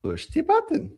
Push the button.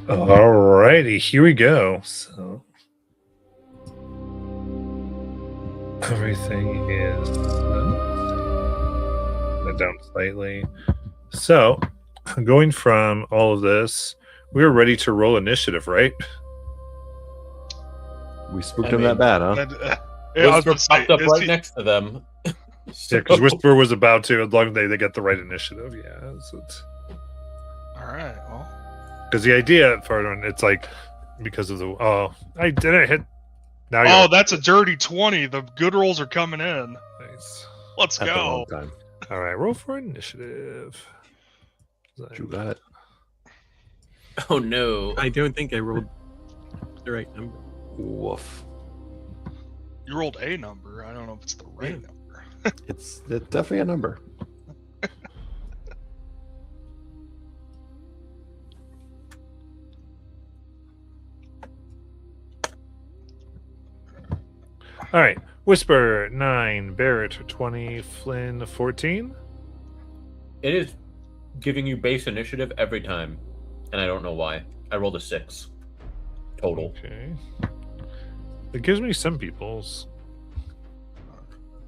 Alrighty, here we go. So everything is down slightly. So going from all of this, we're ready to roll initiative, right? We spooked him that bad, huh? Yeah, I was Whisper gonna say, popped up is right he- next to them. Yeah, because Whisper was about to, as long as they get the right initiative. Yeah. All right. Well, Because the idea for it's like, because of the, I didn't hit. Now oh, you're that's a dirty 20. The good rolls are coming in. nice. Let's At the wrong go. time. All right, roll for initiative. You got it. Oh no. I don't think I rolled the right number. Woof. You rolled a number. I don't know if it's the right Yeah. number. It's definitely a number. All right, Whisper 9, Barrett 20, Flynn 14. It is giving you base initiative every time, and I don't know why. I rolled a 6 total. Okay. It gives me some people's.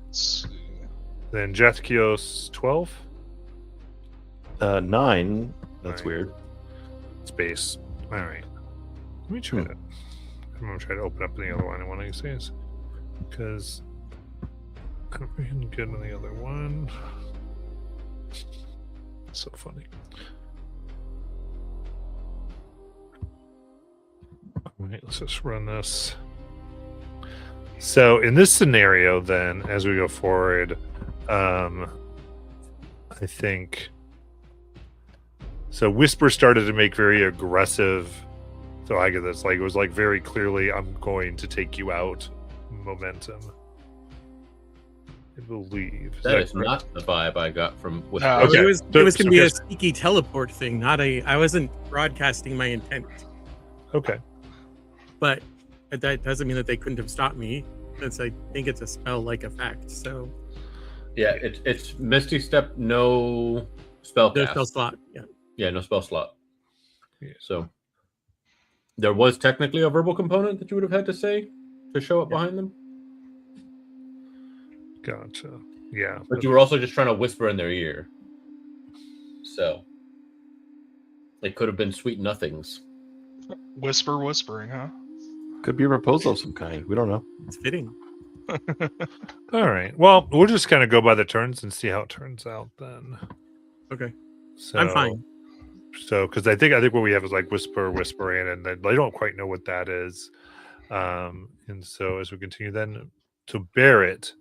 Let's see. Then Jethkios 12. 9. That's Right. weird. Space. All right. Let me try that. I'm going to try to open up the other one. I want to say is because I'm really good on the other one. So funny. All right, let's just run this. So in this scenario, then, as we go forward, I think so. Whisper started to make very aggressive. So I get this, like it was like very clearly, I'm going to take you out. Momentum. I believe. That is not the vibe I got from Whisper. No, Okay. It was So- going to so be a guess- sneaky teleport thing, not a. I wasn't broadcasting my intent, Okay. but that doesn't mean that they couldn't have stopped me. Since I think it's a spell-like effect, so Yeah, it's Misty Step, no spell no cast. spell slot. Yeah, Yeah, no spell slot. Yeah. So there was technically a verbal component that you would have had to say to show up Yeah. behind them, Gotcha. Yeah. but you were also just trying to whisper in their ear. So it could have been sweet nothings. Whispering, huh? Could be a proposal of some kind. We don't know. it's fitting. All right. Well, we'll just kind of go by the turns and see how it turns out then. Okay, So, I'm fine. So, because I think what we have is like whispering, and then they don't quite know what that is. And so as we continue, then to Barrett,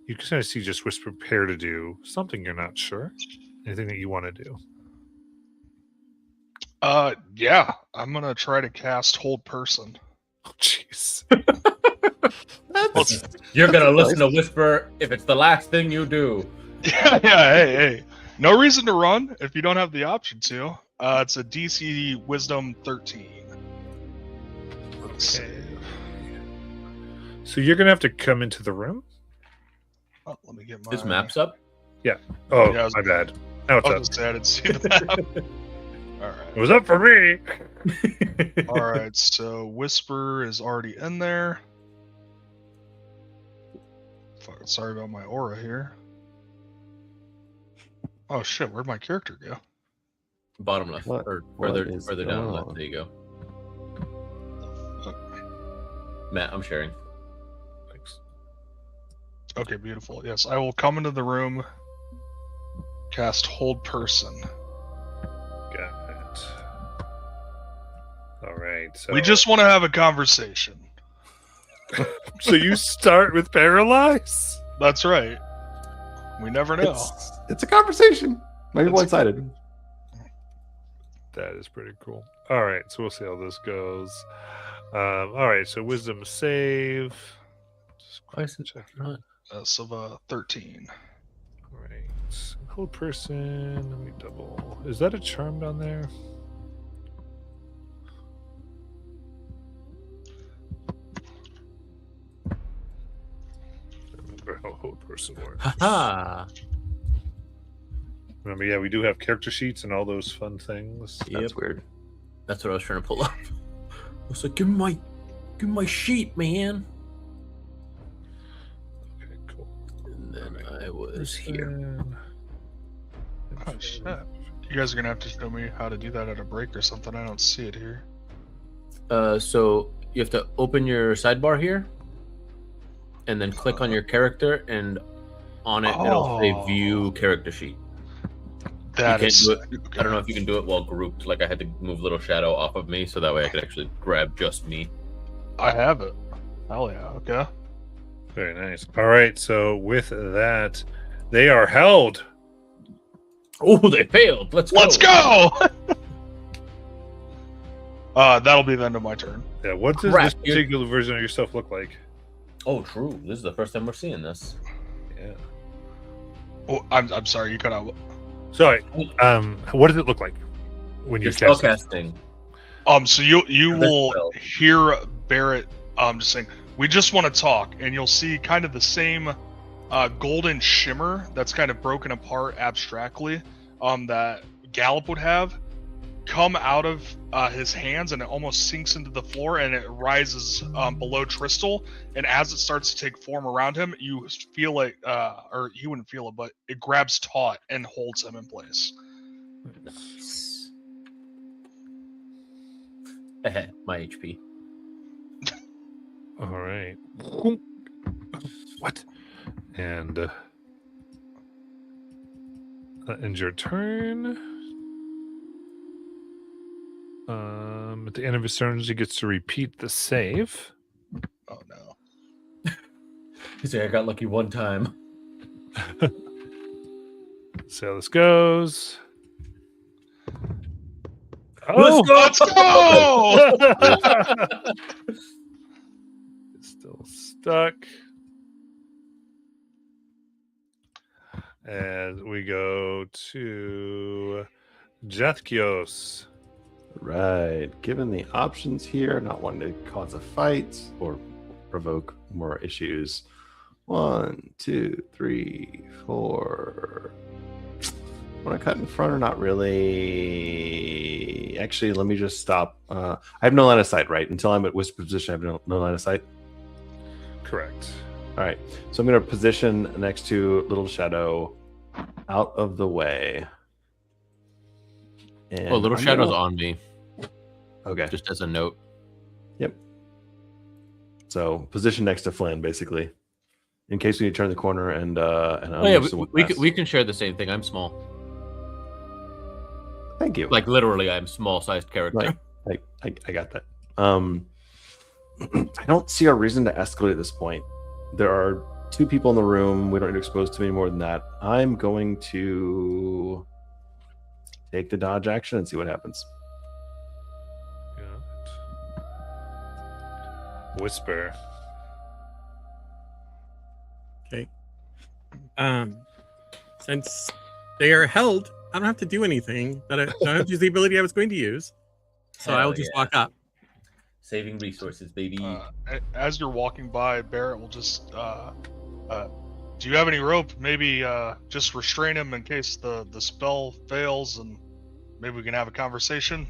you can kind of see just Whisper prepare to do something you're not sure. Anything that you want to do? Yeah, I'm gonna try to cast Hold Person. Oh, jeez. You're gonna That's listen to Whisper if it's the last thing you do. Yeah, hey. No reason to run if you don't have the option to. It's a DC Wisdom 13. Let's see. Okay. So you're gonna have to come into the room. Oh, let me get my. His map's up. Oh, Yeah, I was- my bad. Now it's I up. was gonna say I didn't see the map. All right. It was up for me. All right. So Whisper is already in there. Fuck, sorry about my aura here. Oh shit! Where'd my character go? Bottom left, What- or what further is further down going left. on? There you go. Matt, I'm sharing. Thanks. Okay, beautiful. Yes, I will come into the room. Cast Hold Person. Got it. All right. So We just want to have a conversation. so you start with paralyze. That's right. We never know. It's a conversation. Maybe It's- one-sided. That is pretty cool. All right, so we'll see how this goes. All right, so wisdom save. Just Why is it check. not? Silva 13. All right, hold person. Let me double. Is that a charm down there? I remember how hold person works. Haha. Remember, yeah, we do have character sheets and all those fun things. Yep. That's weird. That's what I was trying to pull up. I was like, give me my sheet, man. Okay, cool. And then I was here. Oh shit. You guys are gonna have to show me how to do that at a break or something. I don't see it here. So you have to open your sidebar here, and then click on your character, and on it it'll say Oh. View Character Sheet. That can't is. do it. I don't know if you can do it while grouped. Like I had to move Little Shadow off of me so that way I could actually grab just me. I have it. Hell yeah. Okay. Very nice. All right, so with that, they are held. Oh, they failed. Let's go. Let's go. That'll be the end of my turn. Yeah, what does Crap, this you're- particular version of yourself look like? Oh, true. This is the first time we're seeing this. Yeah. Oh, I'm sorry. You cut out. Sorry. What does it look like when you You're cast it? spellcasting. So you This will spell. hear Barrett just saying, "We just want to talk," and you'll see kind of the same golden shimmer that's kind of broken apart abstractly that Gallop would have come out of his hands, and it almost sinks into the floor, and it rises below Tristal. And as it starts to take form around him, you feel it, or he wouldn't feel it, but it grabs taut and holds him in place. Nice. My HP. All right. What? And that ends your turn. At the end of his turns, he gets to repeat the save. Oh no! He's like, I got lucky one time. See how this goes. Let's go! Let's go! It's still stuck. And we go to Jethkios. Right. Given the options here, not wanting to cause a fight or provoke more issues. 1, 2, 3, 4. Want to cut in front or not really? Actually, let me just stop. I have no line of sight, right? Until I'm at whisper position, I have no line of sight. Correct. All right. So I'm going to position next to Little Shadow out of the way. And Oh, Little I'm Shadow's gonna- on me, Okay. just as a note. So position next to Flynn, basically, in case we need to turn the corner and Oh yeah, we can share the same thing. I'm small. Thank you. Like literally, I'm small-sized character. Right. I got that. I don't see a reason to escalate at this point. There are 2 people in the room. We don't need to expose too many more than that. I'm going to take the dodge action and see what happens. Whisper. Since they are held, I don't have to do anything. That I don't have to use the ability I was going to use. So I Hell will just yeah. walk up. Saving resources, baby. As you're walking by, Barrett will just, do you have any rope? Maybe just restrain him in case the spell fails, and maybe we can have a conversation.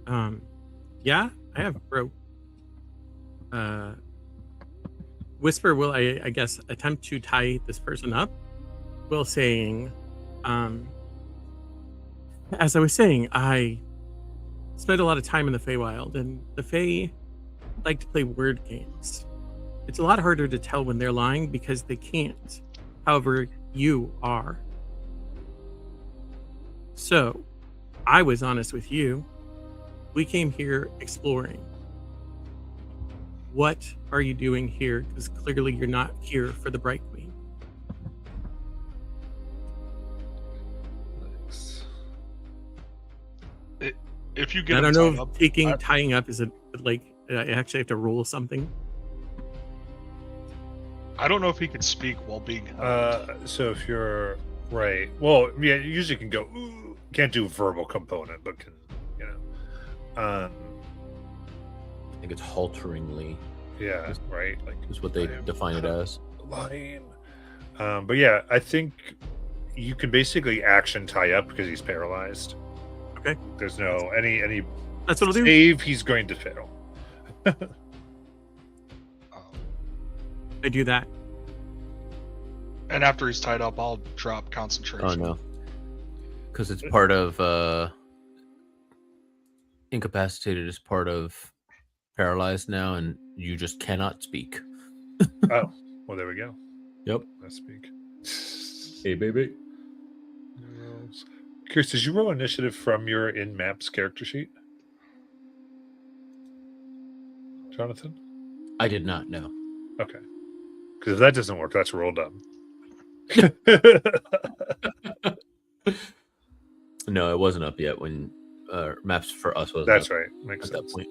Yeah, I have rope. Whisper will, I guess, attempt to tie this person up, while saying, as I was saying, I spent a lot of time in the Feywild, and the Fey like to play word games. It's a lot harder to tell when they're lying because they can't. However, you are. So, I was honest with you. We came here exploring. What are you doing here? Because clearly you're not here for the Bright Queen. Thanks. If you get I him don't know tied if up, tying up is it like I actually have to roll something. I don't know if he could speak while being held. So if you're right, well, yeah, you usually can go. Ooh, can't do verbal component, but can I think it's halteringly yeah, right, like is what they I am define it as. lying. But yeah, I think you can basically action tie up because he's paralyzed. Okay. There's no any That's what I'll do. save. He's going to fail. I do that. And after he's tied up, I'll drop concentration. Oh no, because it's part of incapacitated is part of paralyzed now, and you just cannot speak. Oh, well, there we go. Yep. Let's speak. Hey, baby. Chris, did you roll initiative from your in maps character sheet? Jonathan? I did not know. Okay. Because if that doesn't work, that's rolled up. No, it wasn't up yet when maps for us was. That's up right. Makes at that sense. point.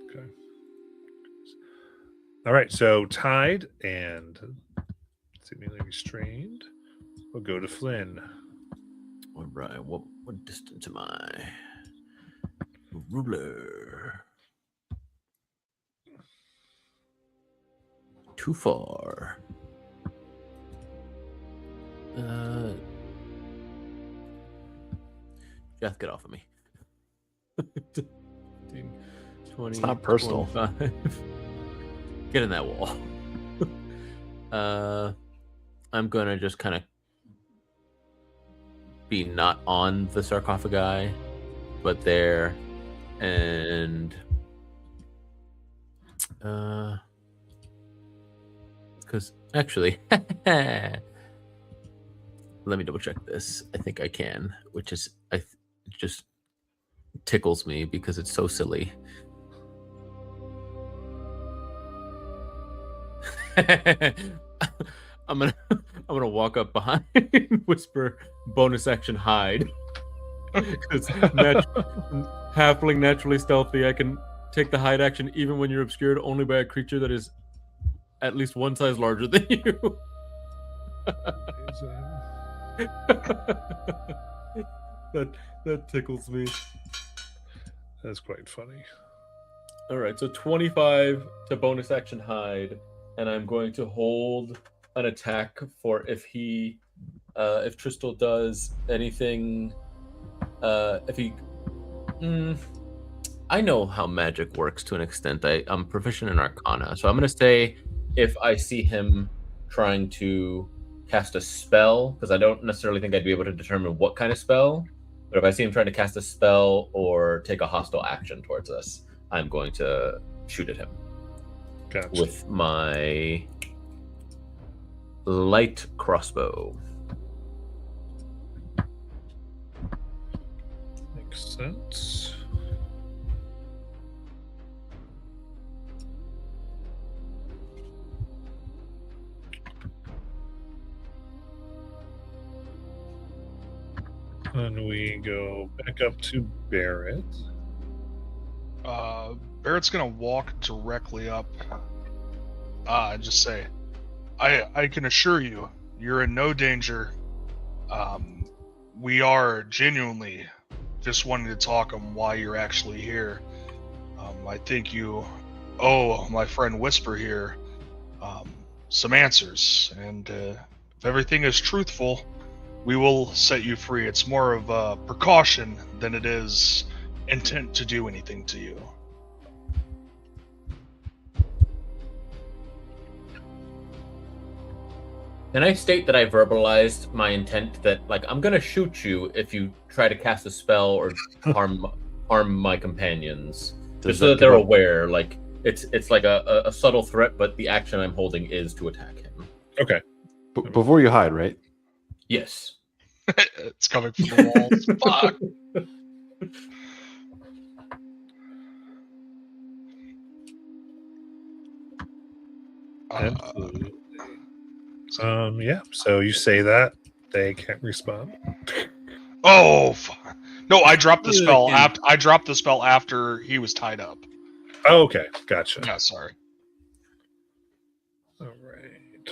Okay. All right. So tied and seemingly restrained. We'll go to Flynn. All right. What distance am I? Ruler. Too far. Jeff, get off of me. 15, 20, It's not personal. 25. Get in that wall. I'm gonna just kind of be not on the sarcophagi, but there, and because actually, let me double check this. I think I can, which is it just tickles me because it's so silly. I'm gonna walk up behind, whisper, bonus action, hide. Because halfling naturally stealthy, I can take the hide action even when you're obscured only by a creature that is at least one size larger than you. that tickles me. That's quite funny. All right, so 25 to bonus action hide, and I'm going to hold an attack for if Tristal does anything. If he, I know how magic works to an extent. I'm proficient in Arcana, so I'm going to say if I see him trying to cast a spell, because I don't necessarily think I'd be able to determine what kind of spell, but if I see him trying to cast a spell or take a hostile action towards us, I'm going to shoot at him. Gotcha. With my light crossbow. Makes sense. And we go back up to Barrett. Barrett's gonna walk directly up and just say, I can assure you, you're in no danger. We are genuinely just wanting to talk on why you're actually here. I think you owe my friend Whisper here some answers, and if everything is truthful, we will set you free. It's more of a precaution than it is intent to do anything to you. Can I state that I verbalized my intent that, like, I'm gonna shoot you if you try to cast a spell or harm my companions, Does just so that give they're up- aware. Like, it's like a subtle threat, but the action I'm holding is to attack him. Okay. Before you hide, right? Yes. It's coming from the walls. Fuck. Absolutely. Yeah. So you say that they can't respond. Oh, fuck. No, I dropped the Do it spell again. after. I dropped the spell after he was tied up. Oh, okay. Gotcha. Yeah, sorry. All right.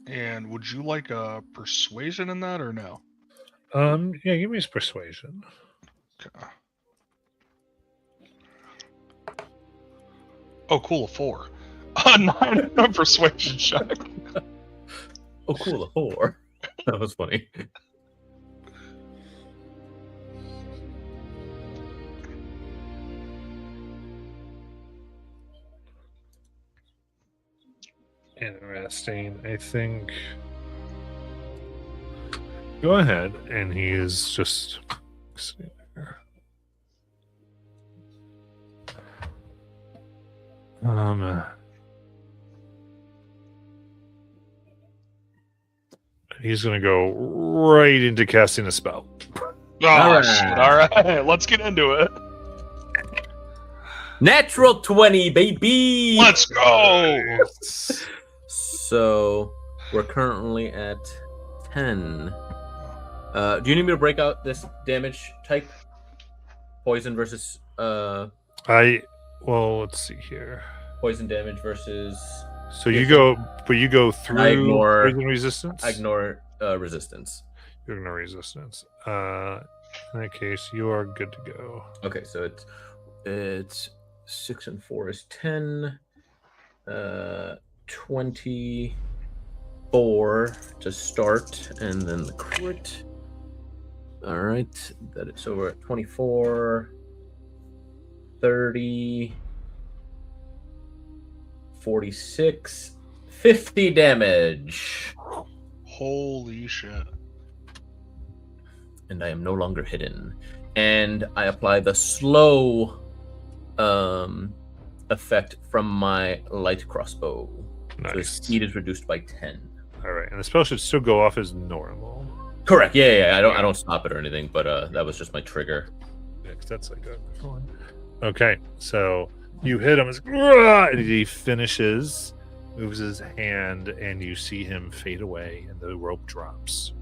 And would you like a persuasion in that or no? Yeah, give me his persuasion. Okay. Oh, cool, a 4. A 9 on a persuasion check. Oh, cool, a whore. That was funny. Interesting. I think. Go ahead, and he is just. See there. He's gonna go right into casting a spell. Oh, Alright. shit. All right, let's get into it. Natural 20, baby. Let's go. So we're currently at 10. Do you need me to break out this damage type? Poison versus Well, let's see here. poison damage versus. So you go through I ignore- poison resistance. I ignore resistance. You ignore resistance. In that case, you are good to go. Okay, so it's 6 and 4 is 10. 24 to start, and then the crit. All right, so we're at 24, 30, 46, 50 damage. Holy shit. And I am no longer hidden. And I apply the slow effect from my light crossbow. So the Nice. speed is reduced by 10. All right, and the spell should still go off as normal. Correct. Yeah. I don't stop it or anything, but that was just my trigger. Yeah, 'cause that's like a one. Okay, so you hit him, and he finishes, moves his hand, and you see him fade away, and the rope drops.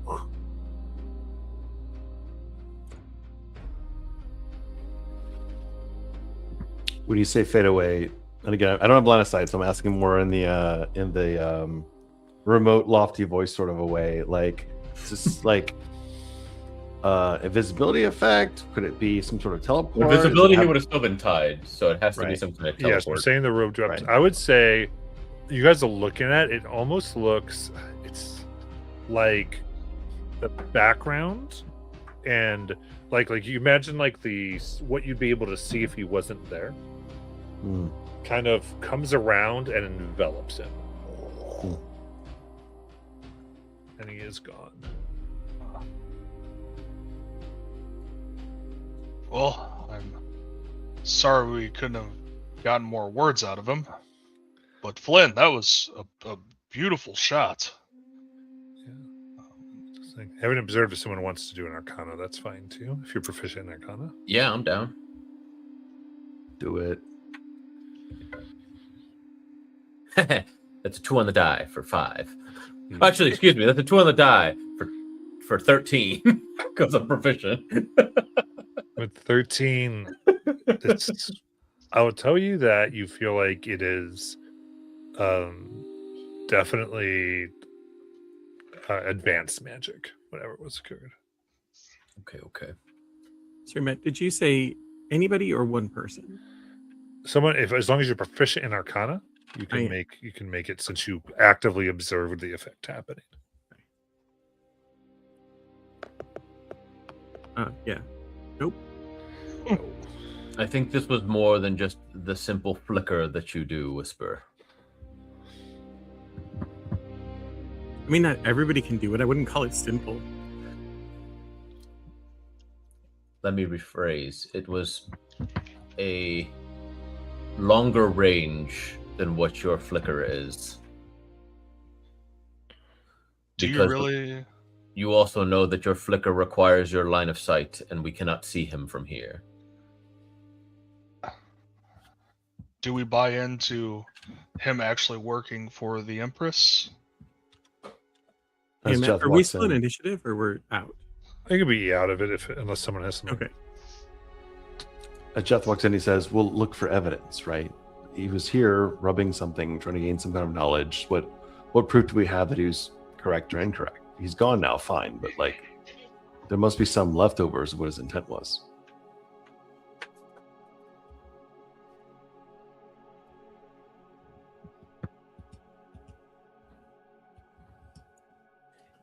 When you say fade away, and again, I don't have line of sight, so I'm asking more in the remote, lofty voice sort of a way. Like, is this like invisibility effect? Could it be some sort of teleport? With visibility, Does he it would have still been tied, so it has to be Right. some kind of Yes, I'm teleport. saying the rope drops. Right. I would say you guys are looking at it, almost looks, it's like the background, and like you imagine like what you'd be able to see if he wasn't there. have- Hmm. Kind of comes around and envelops him. And he is gone. Well, I'm sorry we couldn't have gotten more words out of him. But Flynn, that was a beautiful shot. Just like, haven't observed if someone wants to do an Arcana. That's fine too, if you're proficient in Arcana. Yeah, I'm down. Do it. That's a 2 on the die for 5. Actually, excuse me, that's a 2 on the die for 13 because I'm proficient. With 13, It's, I would tell you that you feel like it is definitely advanced magic, whatever was occurred. Okay. Sorry, Matt, did you say anybody or one person? Someone, if as long as you're proficient in Arcana, you I can am. make it since you actively observed the effect happening. Yeah. Nope. I think this was more than just the simple flicker that you do, Whisper. I mean, not everybody can do it. I wouldn't call it simple. Let me rephrase. It was a longer range than what your flicker is. Do you Because really? you also know that your flicker requires your line of sight, and we cannot see him from here. Do we buy into him actually working for the Empress? As Hey, Matt, Jeff are we walks still in in. initiative or we're out? I could be out of it unless someone has something. Okay. As Jeff walks in, he says, "We'll look for evidence, right? He was here rubbing something, trying to gain some kind of knowledge. What proof do we have that he was correct or incorrect? He's gone now, fine, but like, there must be some leftovers of what his intent was."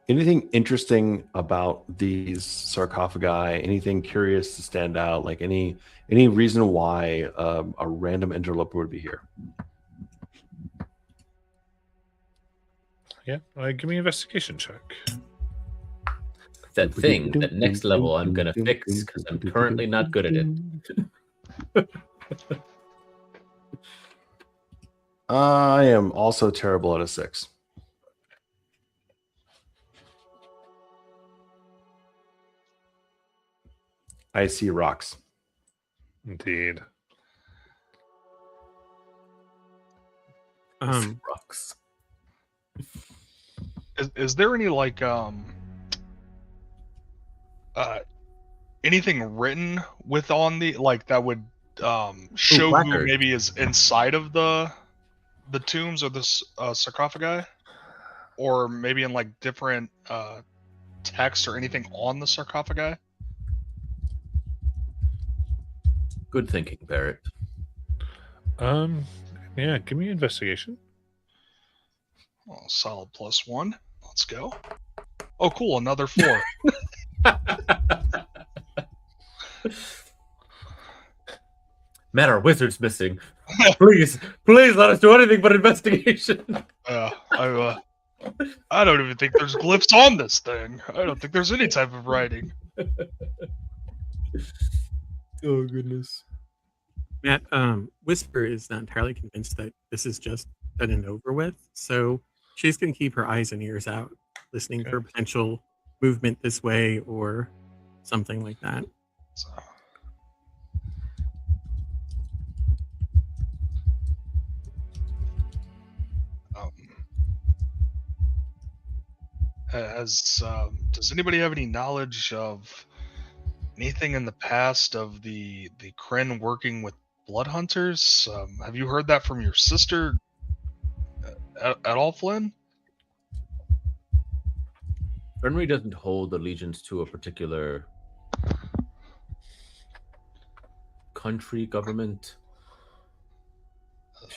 Anything interesting about these sarcophagi? Anything curious to stand out? Like any reason why a random interloper would be here? Yeah, give me an investigation check. That thing, that next level, I'm gonna fix because I'm currently not good at it. I am also terrible at a 6. I see rocks. Indeed. Rocks. Is there any like anything written with on the like that would show who placard. maybe is inside of the tombs or the sarcophagi, or maybe in like different text or anything on the sarcophagi? Good thinking, Barrett. Yeah, give me an investigation. Oh, solid +1. Let's go. Oh, cool, another 4. Matt, our wizard's missing. Please let us do anything but investigation. I don't even think there's glyphs on this thing. I don't think there's any type of writing. Oh goodness. Matt, Whisper is not entirely convinced that this is just done and over with, so she's going to keep her eyes and ears out, listening Okay. for potential movement this way or something like that. So. Does anybody have any knowledge of anything in the past of the Kryn working with blood hunters? Have you heard that from your sister at all, Flynn? Fenry doesn't hold allegiance to a particular country, government.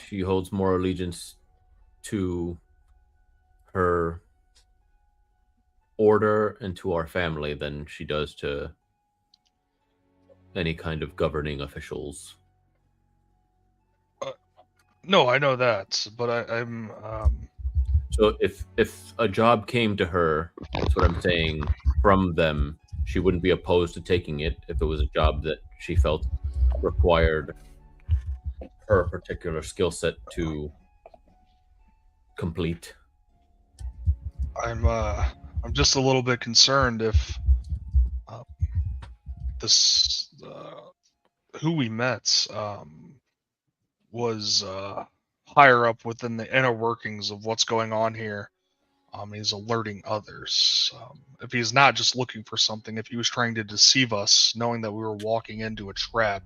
She holds more allegiance to her order and to our family than she does to any kind of governing officials. No, I know that, but I'm So if a job came to her, that's what I'm saying, from them, she wouldn't be opposed to taking it if it was a job that she felt required her particular skill set to complete. I'm just a little bit concerned if this who we met was higher up within the inner workings of what's going on here. He's alerting others. If he's not just looking for something, if he was trying to deceive us, knowing that we were walking into a trap,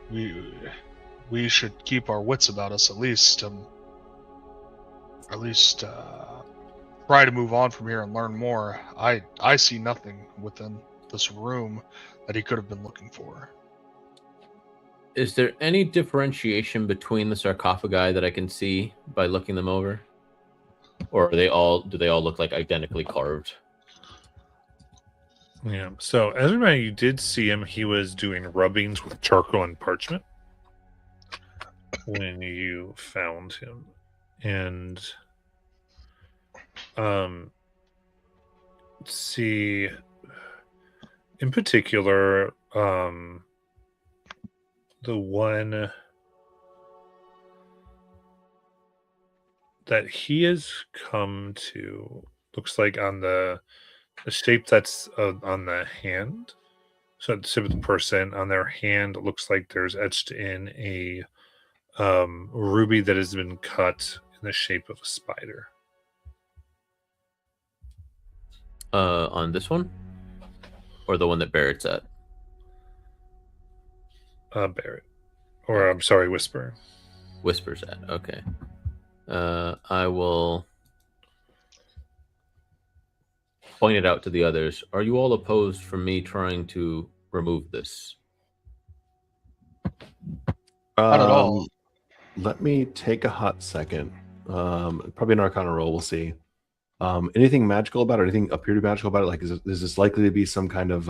we should keep our wits about us at least. Try to move on from here and learn more. I see nothing within this room that he could have been looking for. Is there any differentiation between the sarcophagi that I can see by looking them over? Or do they all look like identically carved? Yeah. So, Ezra, you did see him. He was doing rubbings with charcoal and parchment when you found him, and see, in particular, the one that he has come to looks like on the shape that's on the hand. So at the tip of the person, on their hand, it looks like there's etched in a ruby that has been cut in the shape of a spider. On this one? Or the one that Barrett's at? Barrett. Or, I'm sorry, Whisper. Whisper's at. Okay. I will point it out to the others. Are you all opposed from me trying to remove this? Not at all. Let me take a hot second. Probably an Arcana roll. We'll see. Anything magical about it? Anything appear to be magical about it? Like, is this likely to be some kind of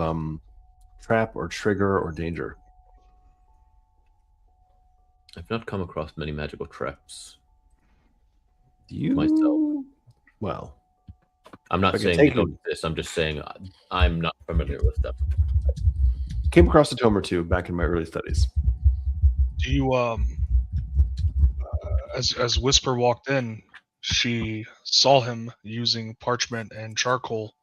trap or trigger or danger? I've not come across many magical traps. You myself. Well, I'm not I can saying take they don't exist. I'm just saying I'm not familiar with them. came across a tome or two back in my early studies. Do you as Whisper walked in, she saw him using parchment and charcoal.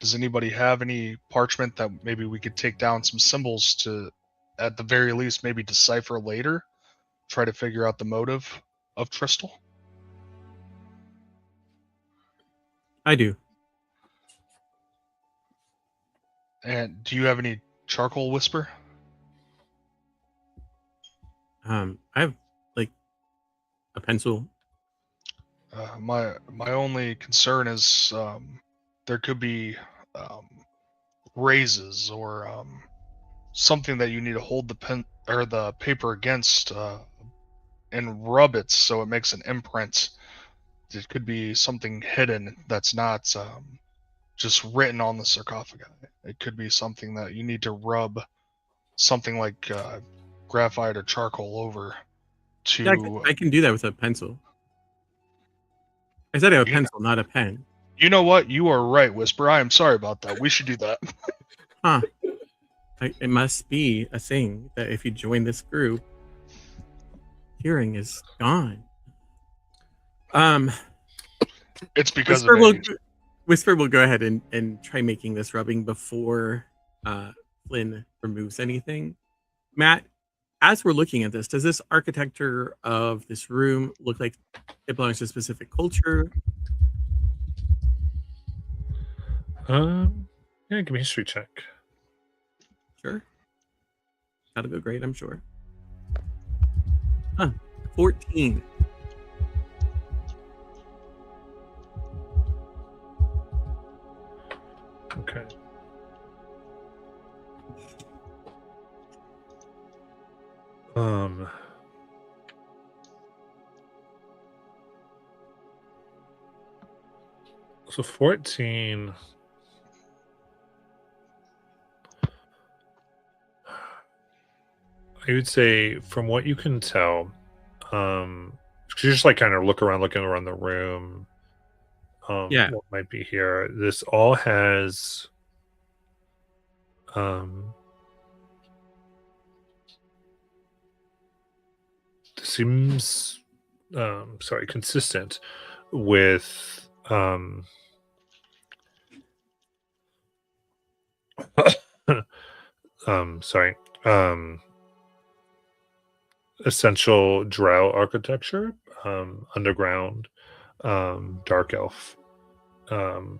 Does anybody have any parchment that maybe we could take down some symbols to, at the very least, maybe decipher later? Try to figure out the motive of Trystal? I do. And do you have any charcoal, Whisper? I have like a pencil. My only concern is there could be raises or something that you need to hold the pen or the paper against and rub it so it makes an imprint. It could be something hidden that's not just written on the sarcophagi. It could be something that you need to rub something like graphite or charcoal over to. Yeah, I can do that with a pencil. I said I have a Yeah. pencil, not a pen. You know what? You are right, Whisper. I am sorry about that. We should do that. Huh. It must be a thing that if you join this group, hearing is gone. It's because Whisper of will, age. Whisper will go ahead and try making this rubbing before Flynn removes anything. Matt, as we're looking at this, does this architecture of this room look like it belongs to a specific culture? Yeah, give me a history check. Sure. That'll go great, I'm sure. 14. Okay. So 14. I would say, from what you can tell, because you just like kind of looking around the room. Yeah. What might be here? This all has seems consistent with essential drow architecture, underground, dark elf. And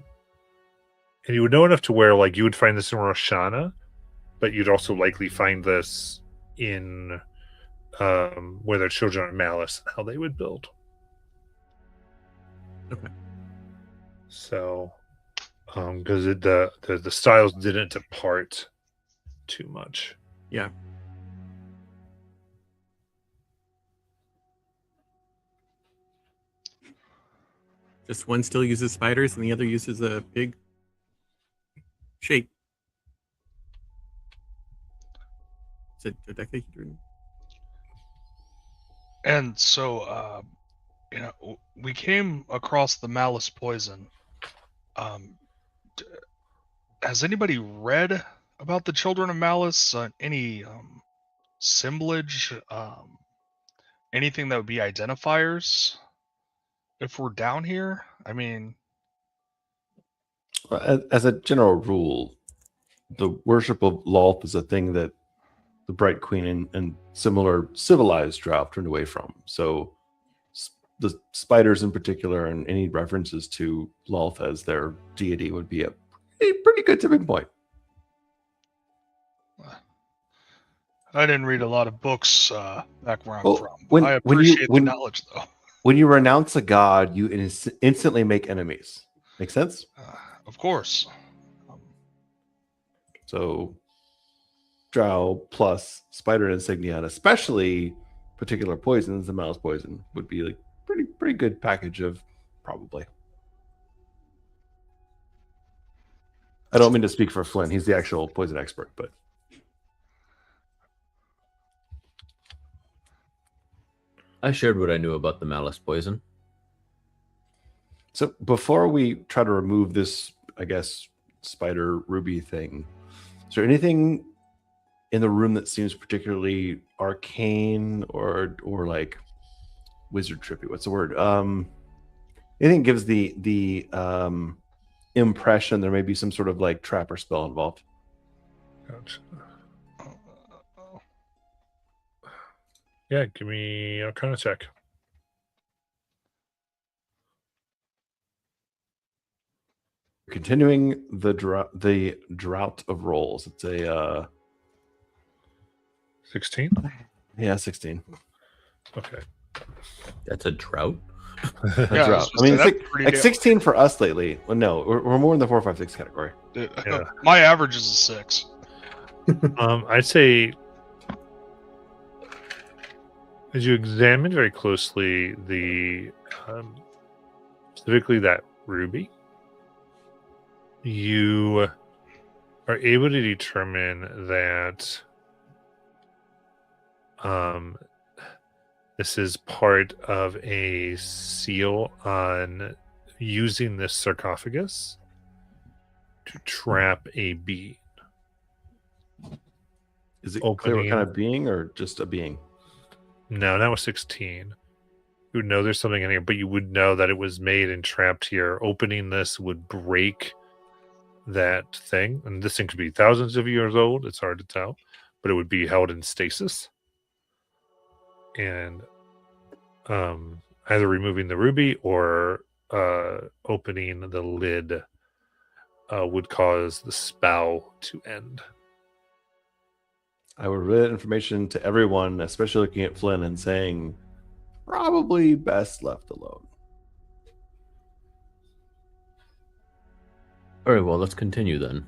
you would know enough to where, like, you would find this in Roshana, but you'd also likely find this in where their children of malice, how they would build. Okay. So, because the styles didn't depart too much. Yeah. Just one still uses spiders and the other uses a big shape. Is it dodecahedron? And so, we came across the malice poison. Has anybody read about the Children of Malice? Any assemblage? Anything that would be identifiers? If we're down here, I mean, As a general rule, the worship of Lolth is a thing that the Bright Queen and similar civilized Drow turned away from. So the spiders in particular and any references to Lolth as their deity would be a pretty good tipping point. I didn't read a lot of books back where I'm Well, from. when- I when you- appreciate when- the knowledge, though. When you renounce a god, you instantly make enemies. Make sense? Of course. So Drow plus spider insignia, and especially particular poisons, the malice poison would be like pretty good package of probably. I don't mean to speak for Flynn. He's the actual poison expert, but I shared what I knew about the malice poison. so before we try to remove this, I guess, spider ruby thing, is there anything in the room that seems particularly arcane or like wizard trippy? What's the word? Anything gives the impression there may be some sort of like trap or spell involved. Gotcha. Yeah, give me a kind of check. Continuing the drought of rolls. It's a 16. 16. Okay. That's a drought. A Yeah, drought. I was I mean, gonna say, it's that's pretty like damn- 16 for us lately. Well, no, we're more in the 4, 5, 6 category. Yeah. My average is a 6. I'd say as you examine very closely the specifically that ruby, you are able to determine that this is part of a seal on using this sarcophagus to trap a bee. Is it clear what kind Opening. of being or just a being? No, that was 16. You would know there's something in here, but you would know that it was made and trapped here. Opening this would break that thing. And this thing could be thousands of years old. It's hard to tell, but it would be held in stasis. And either removing the ruby or opening the lid would cause the spell to end. I would relay that information to everyone, especially looking at Flynn and saying, probably best left alone. Very well, let's continue then.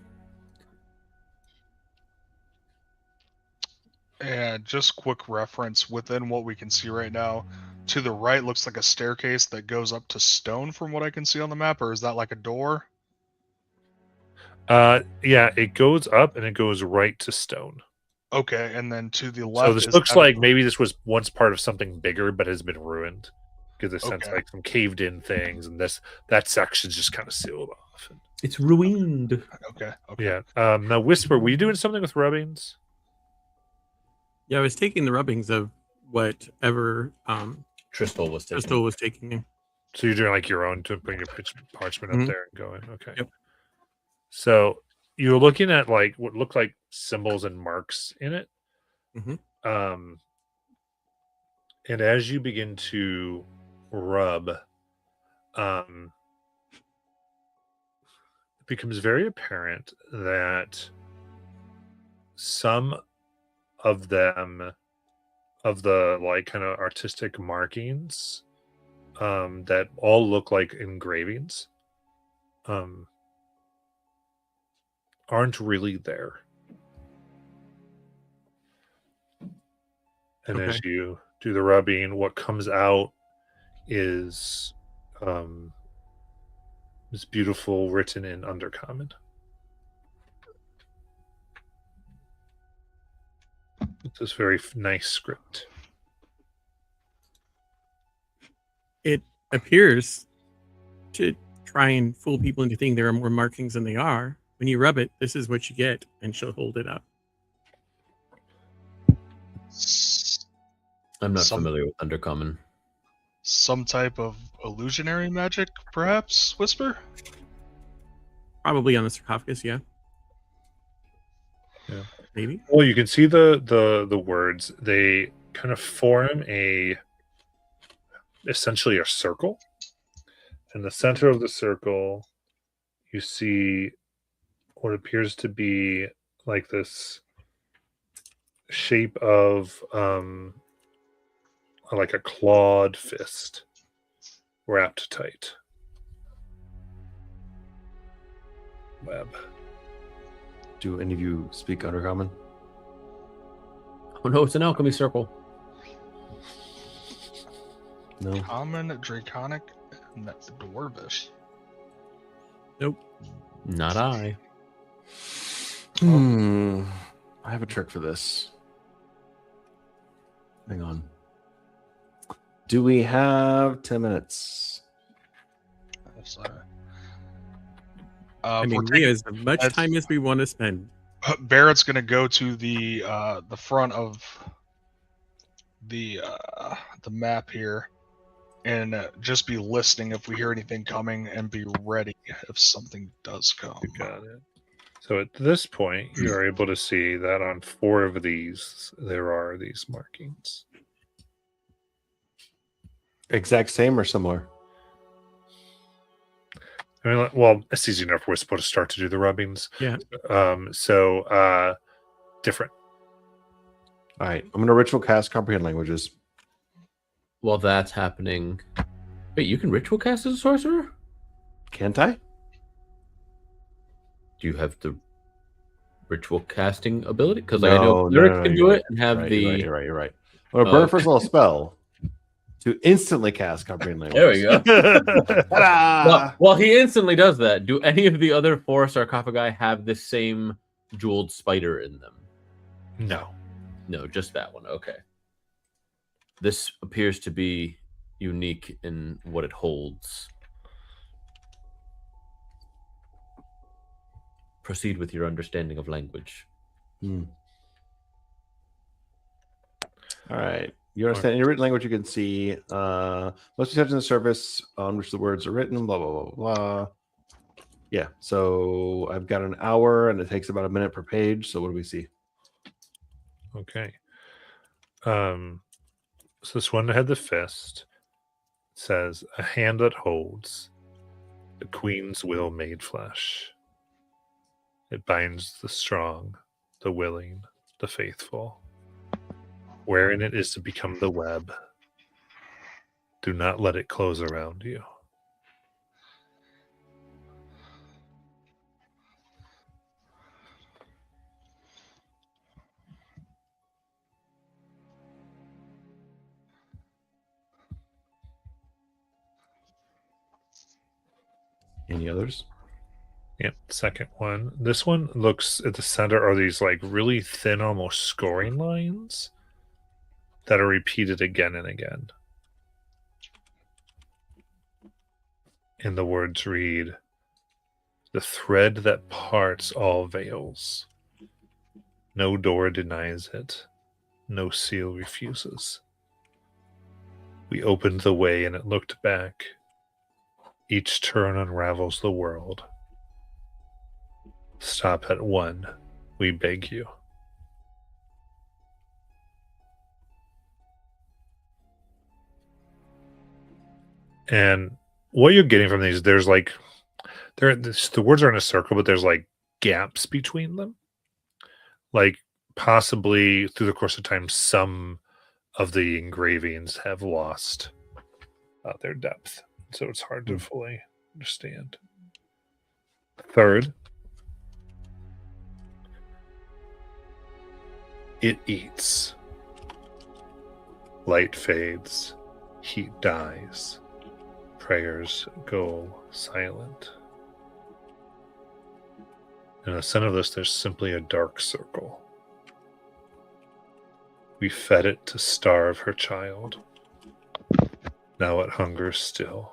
And just quick reference within what we can see right now, to the right looks like a staircase that goes up to stone from what I can see on the map, or is that like a door? Yeah, it goes up and it goes right to stone. Okay, and then to the left. So this is looks that a- like maybe this was once part of something bigger, but has been ruined. Gives a sense Okay. like some caved in things, and that section's just kind of sealed off. And, It's ruined. Okay. Okay. yeah. Now, Whisper, were you doing something with rubbings? Yeah, I was taking the rubbings of whatever Tristal was taking. Crystal was taking me. So you're doing like your own to bring your parchment up Mhm. there and going. Okay. Yep. So you're looking at like what look like symbols and marks in it. Mhm. And as you begin to rub, it becomes very apparent that some of them, of the like kind of artistic markings that all look like engravings aren't really there. And as Okay. you do the rubbing, what comes out is this beautiful written in Undercommon. It's this very nice script. It appears to try and fool people into thinking there are more markings than they are. When you rub it, this is what you get, and she'll hold it up. I'm not Some- familiar with Undercommon. Some type of illusionary magic, perhaps? Whisper? Probably on the sarcophagus, yeah. Yeah. Maybe. Well, you can see the words. They kind of form essentially a circle. In the center of the circle, you see what appears to be like this shape of like a clawed fist wrapped tight. Web. Do any of you speak Undercommon? Oh no, it's an alchemy circle. No. Common, Draconic, and Dwarvish. Not I. I have a trick for this. Hang on. Do we have 10 minutes? Sorry. I If mean, we're we taking- have as much that's- time as we want to spend. Barrett's gonna go to the front of the map here, and just be listening if we hear anything coming, and be ready if something does come. You got it. So at this point, you are able to see that on 4 of these, there are these markings. Exact same or similar? I mean, well, it's easy enough. We're supposed to start to do the rubbings. Yeah. So different. All right. I'm going to ritual cast comprehend languages. While that's happening, wait, you can ritual cast as a sorcerer? Can't I? Do you have the ritual casting ability? Because like, I know No, clerics no, can do you're it and have Right, the. you're right. I'm going to burn okay. first level spell to instantly cast comprehend languages. There we go. Ta-da! Well, he instantly does that. Do any of the other 4 sarcophagi have the same jeweled spider in them? No. No, just that one. Okay. This appears to be unique in what it holds. Proceed with your understanding of language. All right. You understand any written language you can see. Must be touching the surface on which the words are written, blah, blah, blah, blah. Yeah. So I've got an hour and it takes about a minute per page. So what do we see? Okay. So this one that had the fist says, "A hand that holds the queen's will made flesh. It binds the strong, the willing, the faithful. Wherein it is to become the web. Do not let it close around you." Any others? Yep, second one. This one looks at the center are these like really thin, almost scoring lines that are repeated again and again. And the words read, "The thread that parts all veils. No door denies it. No seal refuses. We opened the way and it looked back. Each turn unravels the world. Stop at one, we beg you." And what you're getting from these, there's like, the words are in a circle, but there's like gaps between them. Like possibly through the course of time, some of the engravings have lost their depth, so it's hard to fully understand. Third, it eats. Light fades, heat dies, prayers go silent. In the center of this, there's simply a dark circle. We fed it to starve her child. Now it hungers still.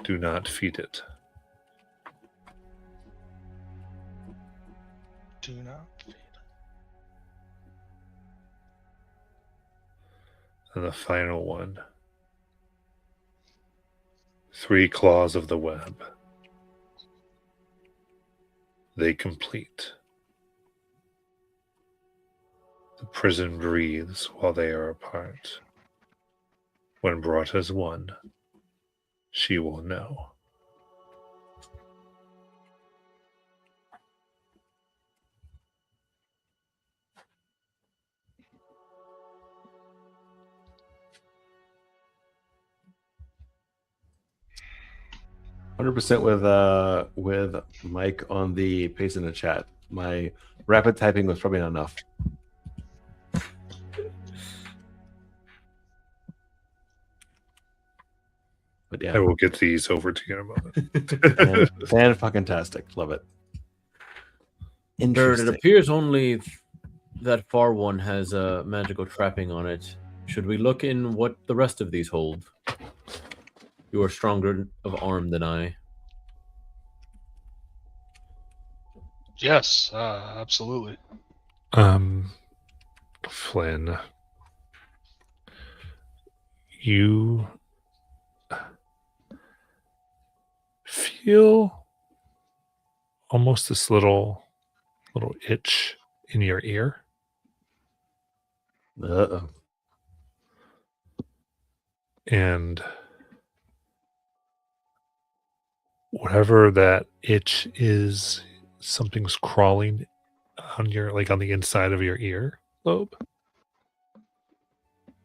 Do not feed it. Do not feed. And the final one. 3 claws of the web. They complete. The prison breathes while they are apart. When brought as one, she will know. %, with Mike on the paste in the chat. My rapid typing was probably not enough. But I yeah, will get these over to you in a moment. fan-fucking-tastic. Love it. Bird, it Interesting. appears only that far one has a magical trapping on it. Should we look in what the rest of these hold? You are stronger of arm than I. Yes, absolutely. Flynn, you feel almost this little itch in your ear. Uh-oh. And whatever that itch is, something's crawling on on the inside of your ear lobe.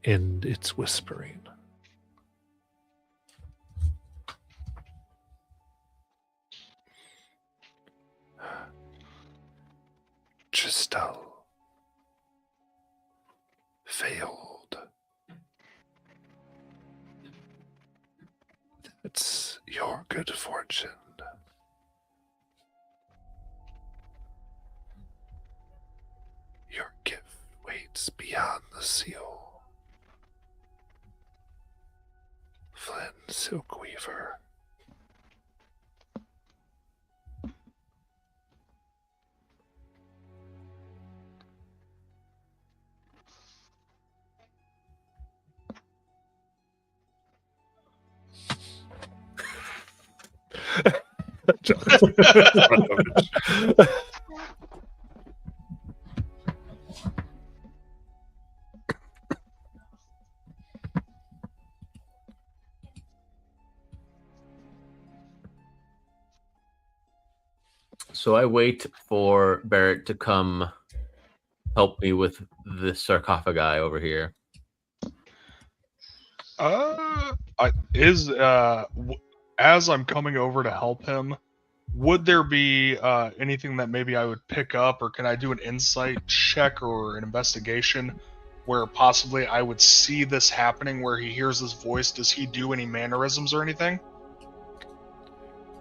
And it's whispering. Tristel failed. It's your good fortune. Your gift waits beyond the seal. Flynn Silkweaver. So I wait for Barrett to come help me with this sarcophagi over here. As I'm coming over to help him, would there be anything that maybe I would pick up, or can I do an insight check or an investigation where possibly I would see this happening, where he hears this voice? Does he do any mannerisms or anything?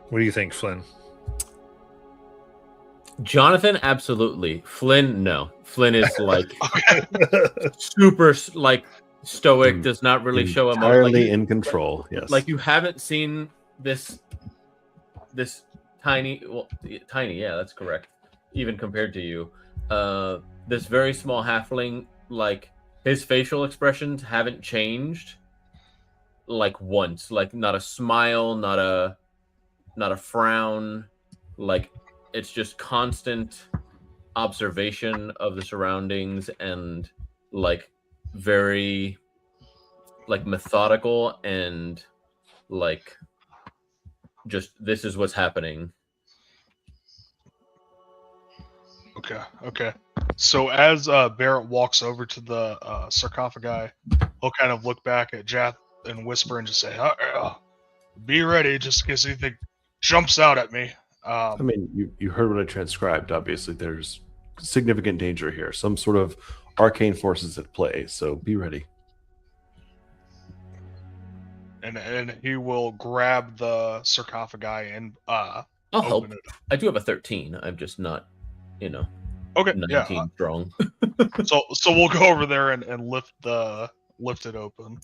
What do you think, Flynn? Jonathan, absolutely. Flynn, no. Flynn is like Okay. super like stoic, does not really show emotion. Entirely Like, in control. Yes. like you haven't seen this tiny, yeah, that's correct. Even compared to you, this very small halfling, like his facial expressions haven't changed like once. Like not a smile, not a frown. Like it's just constant observation of the surroundings and like very like methodical and like just this is what's happening. Okay. So as Barrett walks over to the sarcophagi, he'll kind of look back at Jath and whisper and just say, "Be ready, just in case anything jumps out at me." I mean, you heard what I transcribed. Obviously, there's significant danger here. Some sort of arcane forces at play. So be ready. And he will grab the sarcophagi and I'll help. open it. I do have a 13. I'm just not, Okay, 19 yeah. strong. So we'll go over there and lift it open.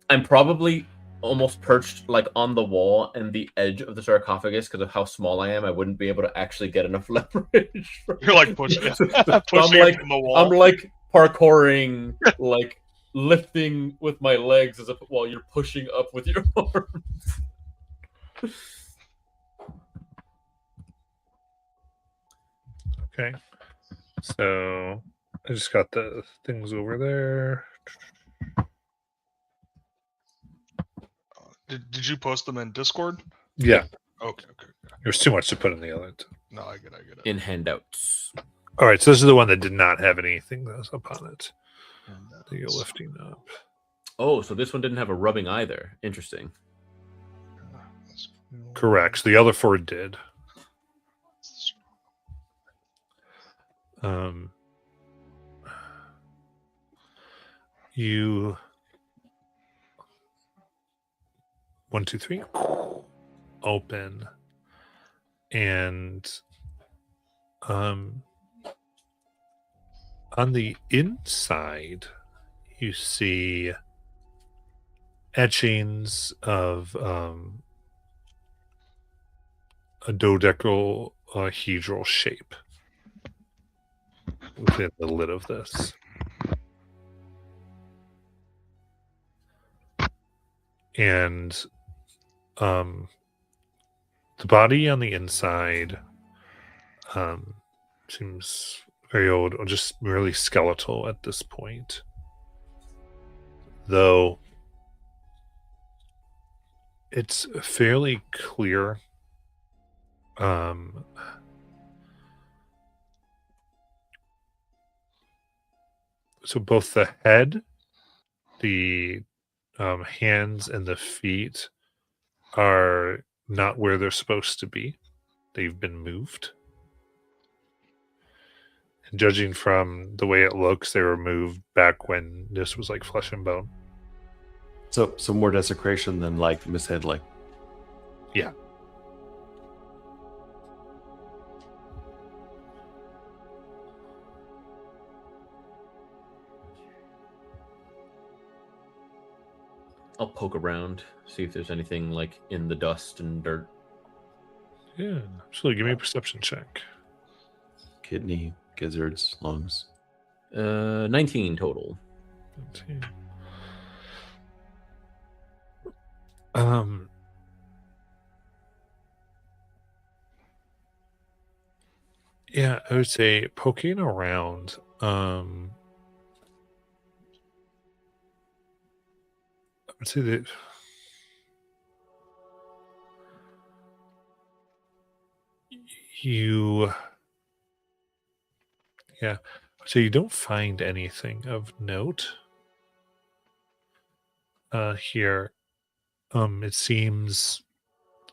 I'm probably almost perched like on the wall and the edge of the sarcophagus because of how small I am. I wouldn't be able to actually get enough leverage. You're like pushing it I'm from the wall. I'm like parkouring, like lifting with my legs as if while you're pushing up with your arms. Okay. So I just got the things over there. Did you post them in Discord? Yeah. Okay. There's too much to put in the other two. No, I get it. In handouts. All right, so this is the one that did not have anything that was up on it that you're lifting up. Oh, so this one didn't have a rubbing either. Interesting. Correct. The other four did. You 1, 2, 3 open, and on the inside you see etchings of a dodecahedral shape within the lid of this. And the body on the inside seems very old, or just merely skeletal at this point. Though it's fairly clear so both the head, the hands, and the feet are not where they're supposed to be. They've been moved. And judging from the way it looks, they were moved back when this was like flesh and bone. So more desecration than like Miss Headley. Yeah. I'll poke around, see if there's anything like in the dust and dirt. Yeah, absolutely. Give me a perception check. Kidney, gizzards, lungs. 19 total. 19. Yeah, I would say poking around. I would say that so you don't find anything of note here. It seems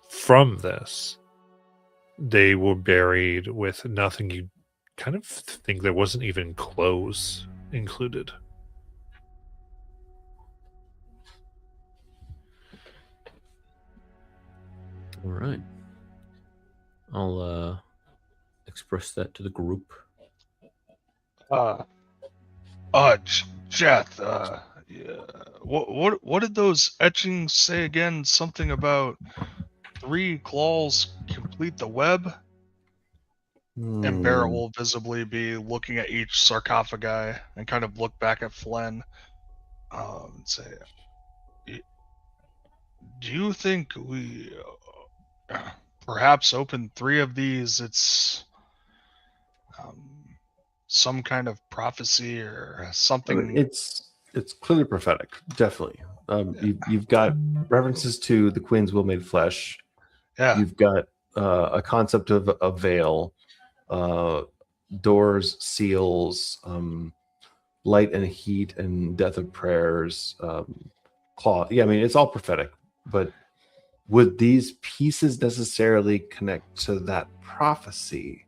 from this they were buried with nothing. You kind of think there wasn't even clothes included. All right. I'll express that to the group. Jath, yeah. What did those etchings say again? Something about 3 claws complete the web? And Barrett will visibly be looking at each sarcophagi and kind of look back at Flynn and say, do you think we perhaps open 3 of these? It's some kind of prophecy or something. I mean, it's clearly prophetic, definitely. You've got references to the Queen's will made flesh. Yeah. You've got a concept of a veil, doors, seals, light and heat, and death of prayers, claw. Yeah, I mean, it's all prophetic, but would these pieces necessarily connect to that prophecy?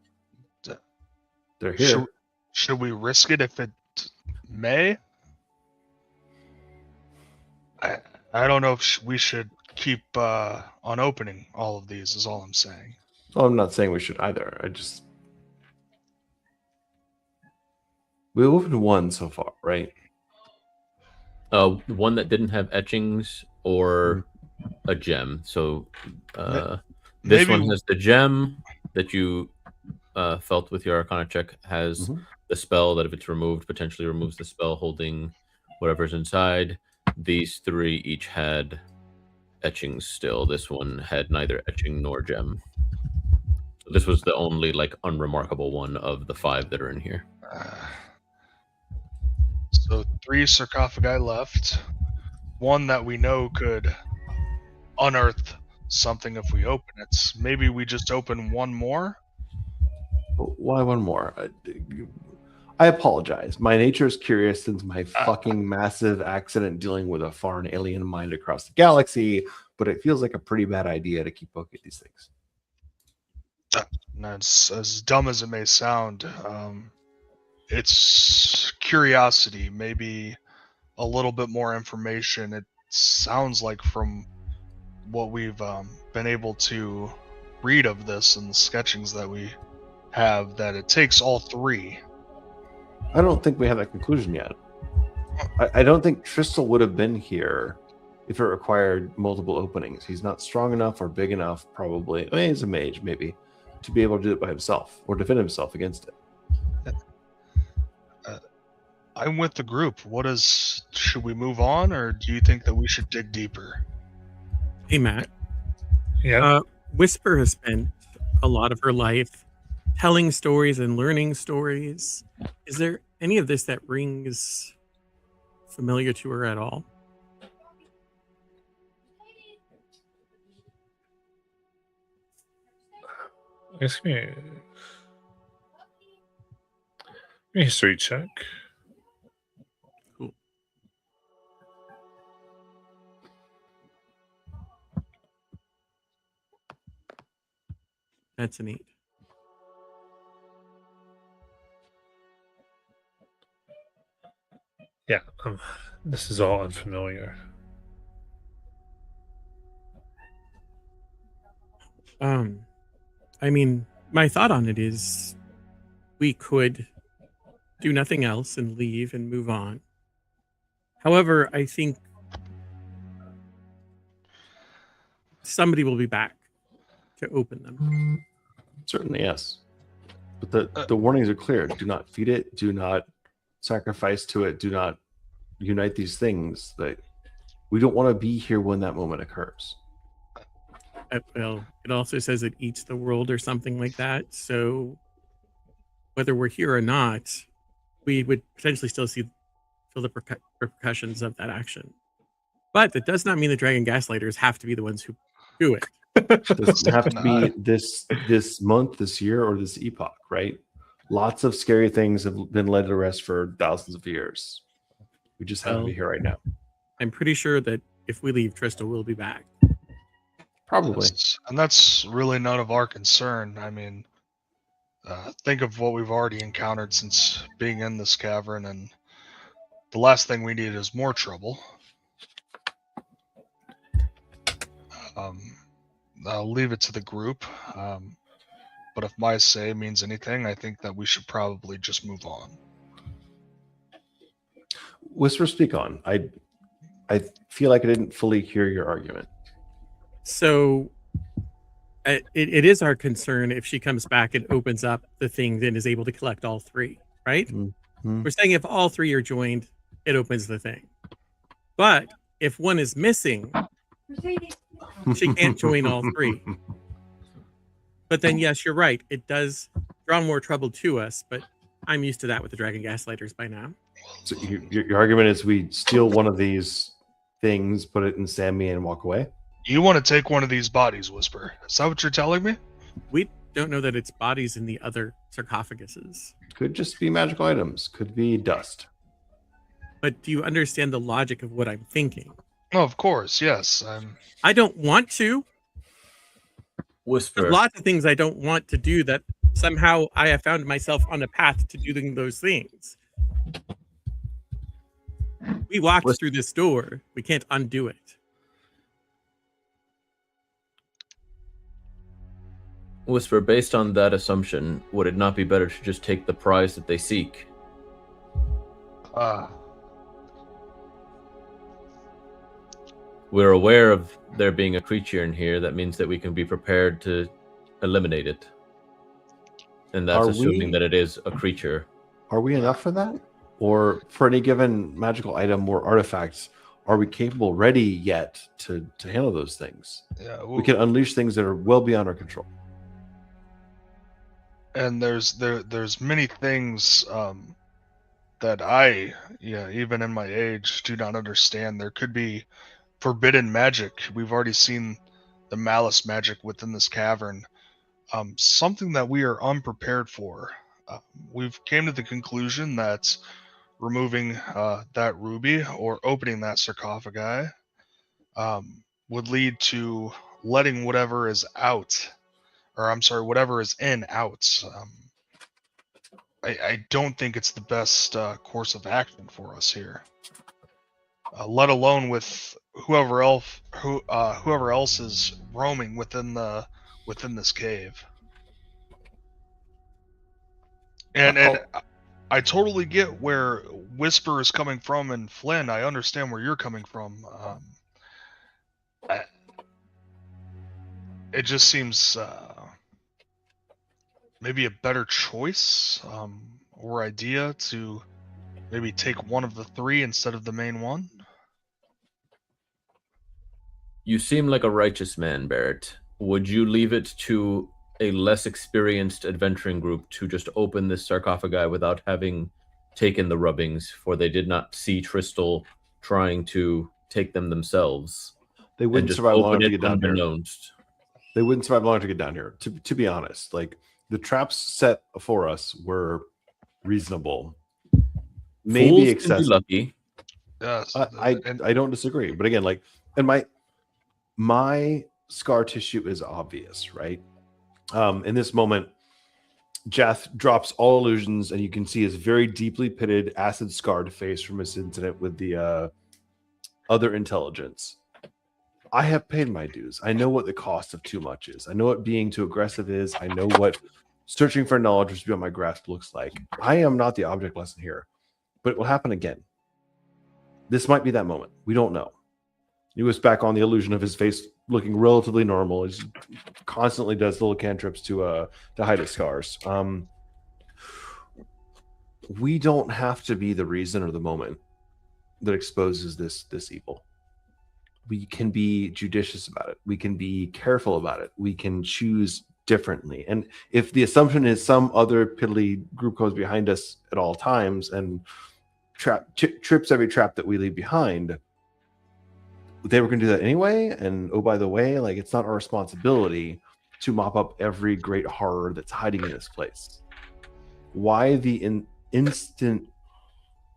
They're here. Should we risk it if it may? I don't know if we should keep on opening all of these, is all I'm saying. Well, I'm not saying we should either. We opened one so far, right? One that didn't have etchings or a gem. So this Maybe- one has the gem that you felt with your Arcana check, has the spell that if it's removed, potentially removes the spell holding whatever's inside. These three each had etchings still. This one had neither etching nor gem. So this was the only like unremarkable one of the 5 that are in here. So 3 sarcophagi left. One that we know could unearth something if we open it. Maybe we just open one more? Why one more? I apologize. My nature is curious since my fucking massive accident dealing with a foreign alien mind across the galaxy, but it feels like a pretty bad idea to keep poking at these things. That's as dumb as it may sound. It's curiosity, maybe a little bit more information. It sounds like from what we've been able to read of this and the sketchings that we have, that it takes all 3. I don't think we have that conclusion yet. I don't think Tristal would have been here if it required multiple openings. He's not strong enough or big enough, probably. I mean, he's a mage, maybe, to be able to do it by himself or defend himself against it. I'm with the group. Should we move on, or do you think that we should dig deeper? Hey, Matt. Yeah. Whisper has spent a lot of her life telling stories and learning stories. Is there any of this that rings familiar to her at all? Give me a history check. Cool. That's an 8. Yeah, this is all unfamiliar. I mean, my thought on it is we could do nothing else and leave and move on. However, I think somebody will be back to open them. Certainly, yes. But the warnings are clear. Do not feed it. Do not sacrifice to it. Do not unite these things. That we don't want to be here when that moment occurs. Well, it also says it eats the world or something like that. So whether we're here or not, we would potentially still feel the repercussions of that action. But that does not mean the Dragon Gaslighters have to be the ones who do it. Does it have to be this month, this year, or this epoch, right? Lots of scary things have been laid to rest for thousands of years. We just have to be here right now. I'm pretty sure that if we leave, Trista will be back. Probably. That's really none of our concern. I mean, think of what we've already encountered since being in this cavern, and the last thing we need is more trouble. I'll leave it to the group. But if my say means anything, I think that we should probably just move on. Whisper, speak on. I feel like I didn't fully hear your argument. So it is our concern if she comes back and opens up the thing, then is able to collect all 3, right? Mm-hmm. We're saying if all 3 are joined, it opens the thing. But if one is missing, she can't join all 3. But then, yes, you're right. It does draw more trouble to us, but I'm used to that with the Dragon Gaslighters by now. So your argument is we steal one of these things, put it in Sammy, and walk away? You want to take one of these bodies, Whisper. Is that what you're telling me? We don't know that it's bodies in the other sarcophaguses. Could just be magical items. Could be dust. But do you understand the logic of what I'm thinking? Oh, of course, yes. I don't want to. Whisper. There's lots of things I don't want to do that somehow I have found myself on a path to doing those things. We walked through this door. We can't undo it. Whisper, based on that assumption, would it not be better to just take the prize that they seek? We're aware of there being a creature in here. That means that we can be prepared to eliminate it. And that's assuming that it is a creature. Are we enough for that? Or for any given magical item or artifacts, are we capable, ready yet to handle those things? Yeah, we can unleash things that are well beyond our control. And there's many things that I, even in my age, do not understand. There could be forbidden magic. We've already seen the malice magic within this cavern. Something that we are unprepared for. We've came to the conclusion that removing that ruby or opening that sarcophagi would lead to letting whatever is out, or I'm sorry, whatever is in out. I don't think it's the best course of action for us here. Let alone with whoever else is roaming within this cave. And I totally get where Whisper is coming from, and Flynn, I understand where you're coming from. It just seems maybe a better choice or idea to maybe take one of the three instead of the main one. You seem like a righteous man, Barrett. Would you leave it to a less experienced adventuring group to just open this sarcophagi without having taken the rubbings, for they did not see Tristal trying to take them themselves? They wouldn't survive long enough to get down here. They wouldn't survive long enough to get down here. To be honest, like the traps set for us were reasonable, maybe excessive. Lucky. Yes, I don't disagree, but again, like, and my scar tissue is obvious, right? In this moment, Jath drops all illusions, and you can see his very deeply pitted, acid-scarred face from his incident with the other intelligence. I have paid my dues. I know what the cost of too much is. I know what being too aggressive is. I know what searching for knowledge which beyond my grasp looks like. I am not the object lesson here, but it will happen again. This might be that moment. We don't know. He was back on the illusion of his face looking relatively normal. He constantly does little cantrips to hide his scars. We don't have to be the reason or the moment that exposes this evil. We can be judicious about it. We can be careful about it. We can choose differently. And if the assumption is some other piddly group goes behind us at all times and trips every trap that we leave behind, they were going to do that anyway. And oh, by the way, like, it's not our responsibility to mop up every great horror that's hiding in this place. Why the instant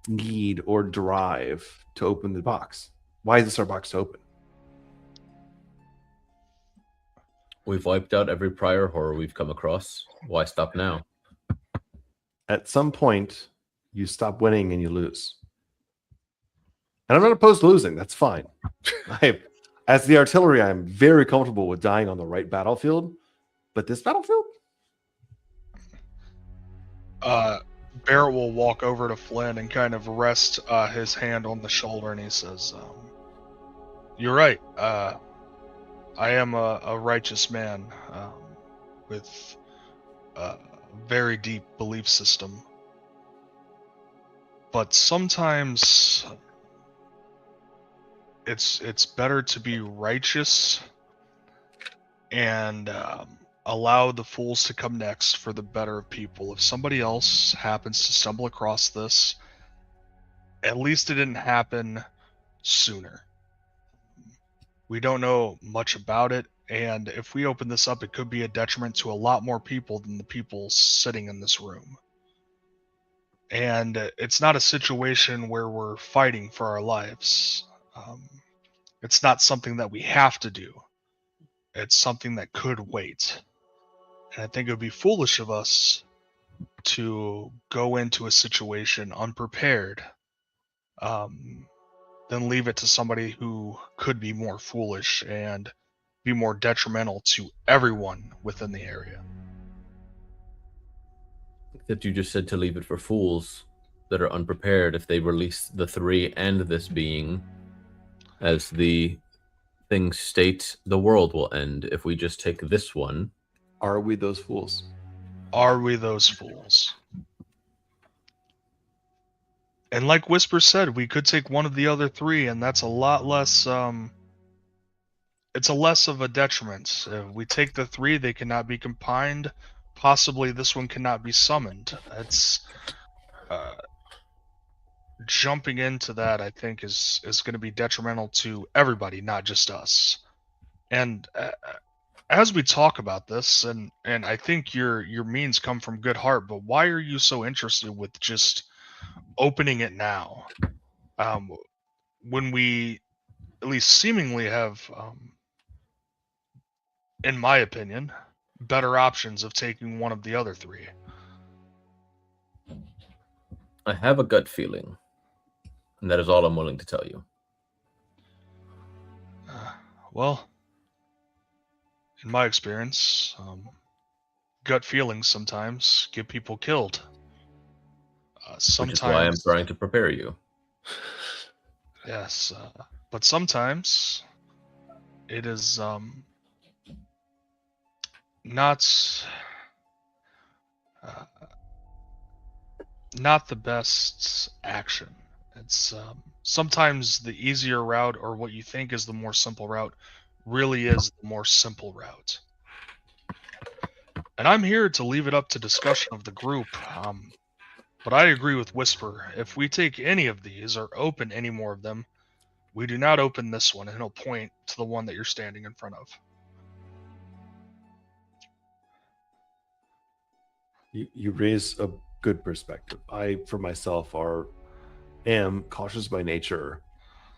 need or drive to open the box? Why is this our box to open? We've wiped out every prior horror we've come across. Why stop now? At some point, you stop winning and you lose. And I'm not opposed to losing. That's fine. As the artillery, I'm very comfortable with dying on the right battlefield. But this battlefield? Barrett will walk over to Flynn and kind of rest his hand on the shoulder, and he says, you're right. I am a righteous man with a very deep belief system. But sometimes it's better to be righteous and allow the fools to come next for the better of people. If somebody else happens to stumble across this, at least it didn't happen sooner. We don't know much about it. And if we open this up, it could be a detriment to a lot more people than the people sitting in this room. And it's not a situation where we're fighting for our lives. It's not something that we have to do. It's something that could wait. And I think it would be foolish of us to go into a situation unprepared, then leave it to somebody who could be more foolish and be more detrimental to everyone within the area. That you just said to leave it for fools that are unprepared. If they release the 3 and this being, as the things state, the world will end. If we just take this one, Are we those fools? Are we those fools? And like Whisper said, we could take one of the other 3, and that's a lot less. It's a less of a detriment. If we take the 3, they cannot be combined. Possibly this one cannot be summoned. It's jumping into that. I think is going to be detrimental to everybody, not just us. And as we talk about this, and I think your means come from good heart, but why are you so interested with just opening it now, when we at least seemingly have, in my opinion, better options of taking one of the other 3? I have a gut feeling, and that is all I'm willing to tell you. Well, in my experience, gut feelings sometimes get people killed. Sometimes, Which is why I'm trying to prepare you. Yes, but sometimes it is not the best action. It's sometimes the easier route, or what you think is the more simple route, really is the more simple route. And I'm here to leave it up to discussion of the group. But I agree with Whisper. If we take any of these or open any more of them, we do not open this one, and he'll point to the one that you're standing in front of. You raise a good perspective. I, for myself, am cautious by nature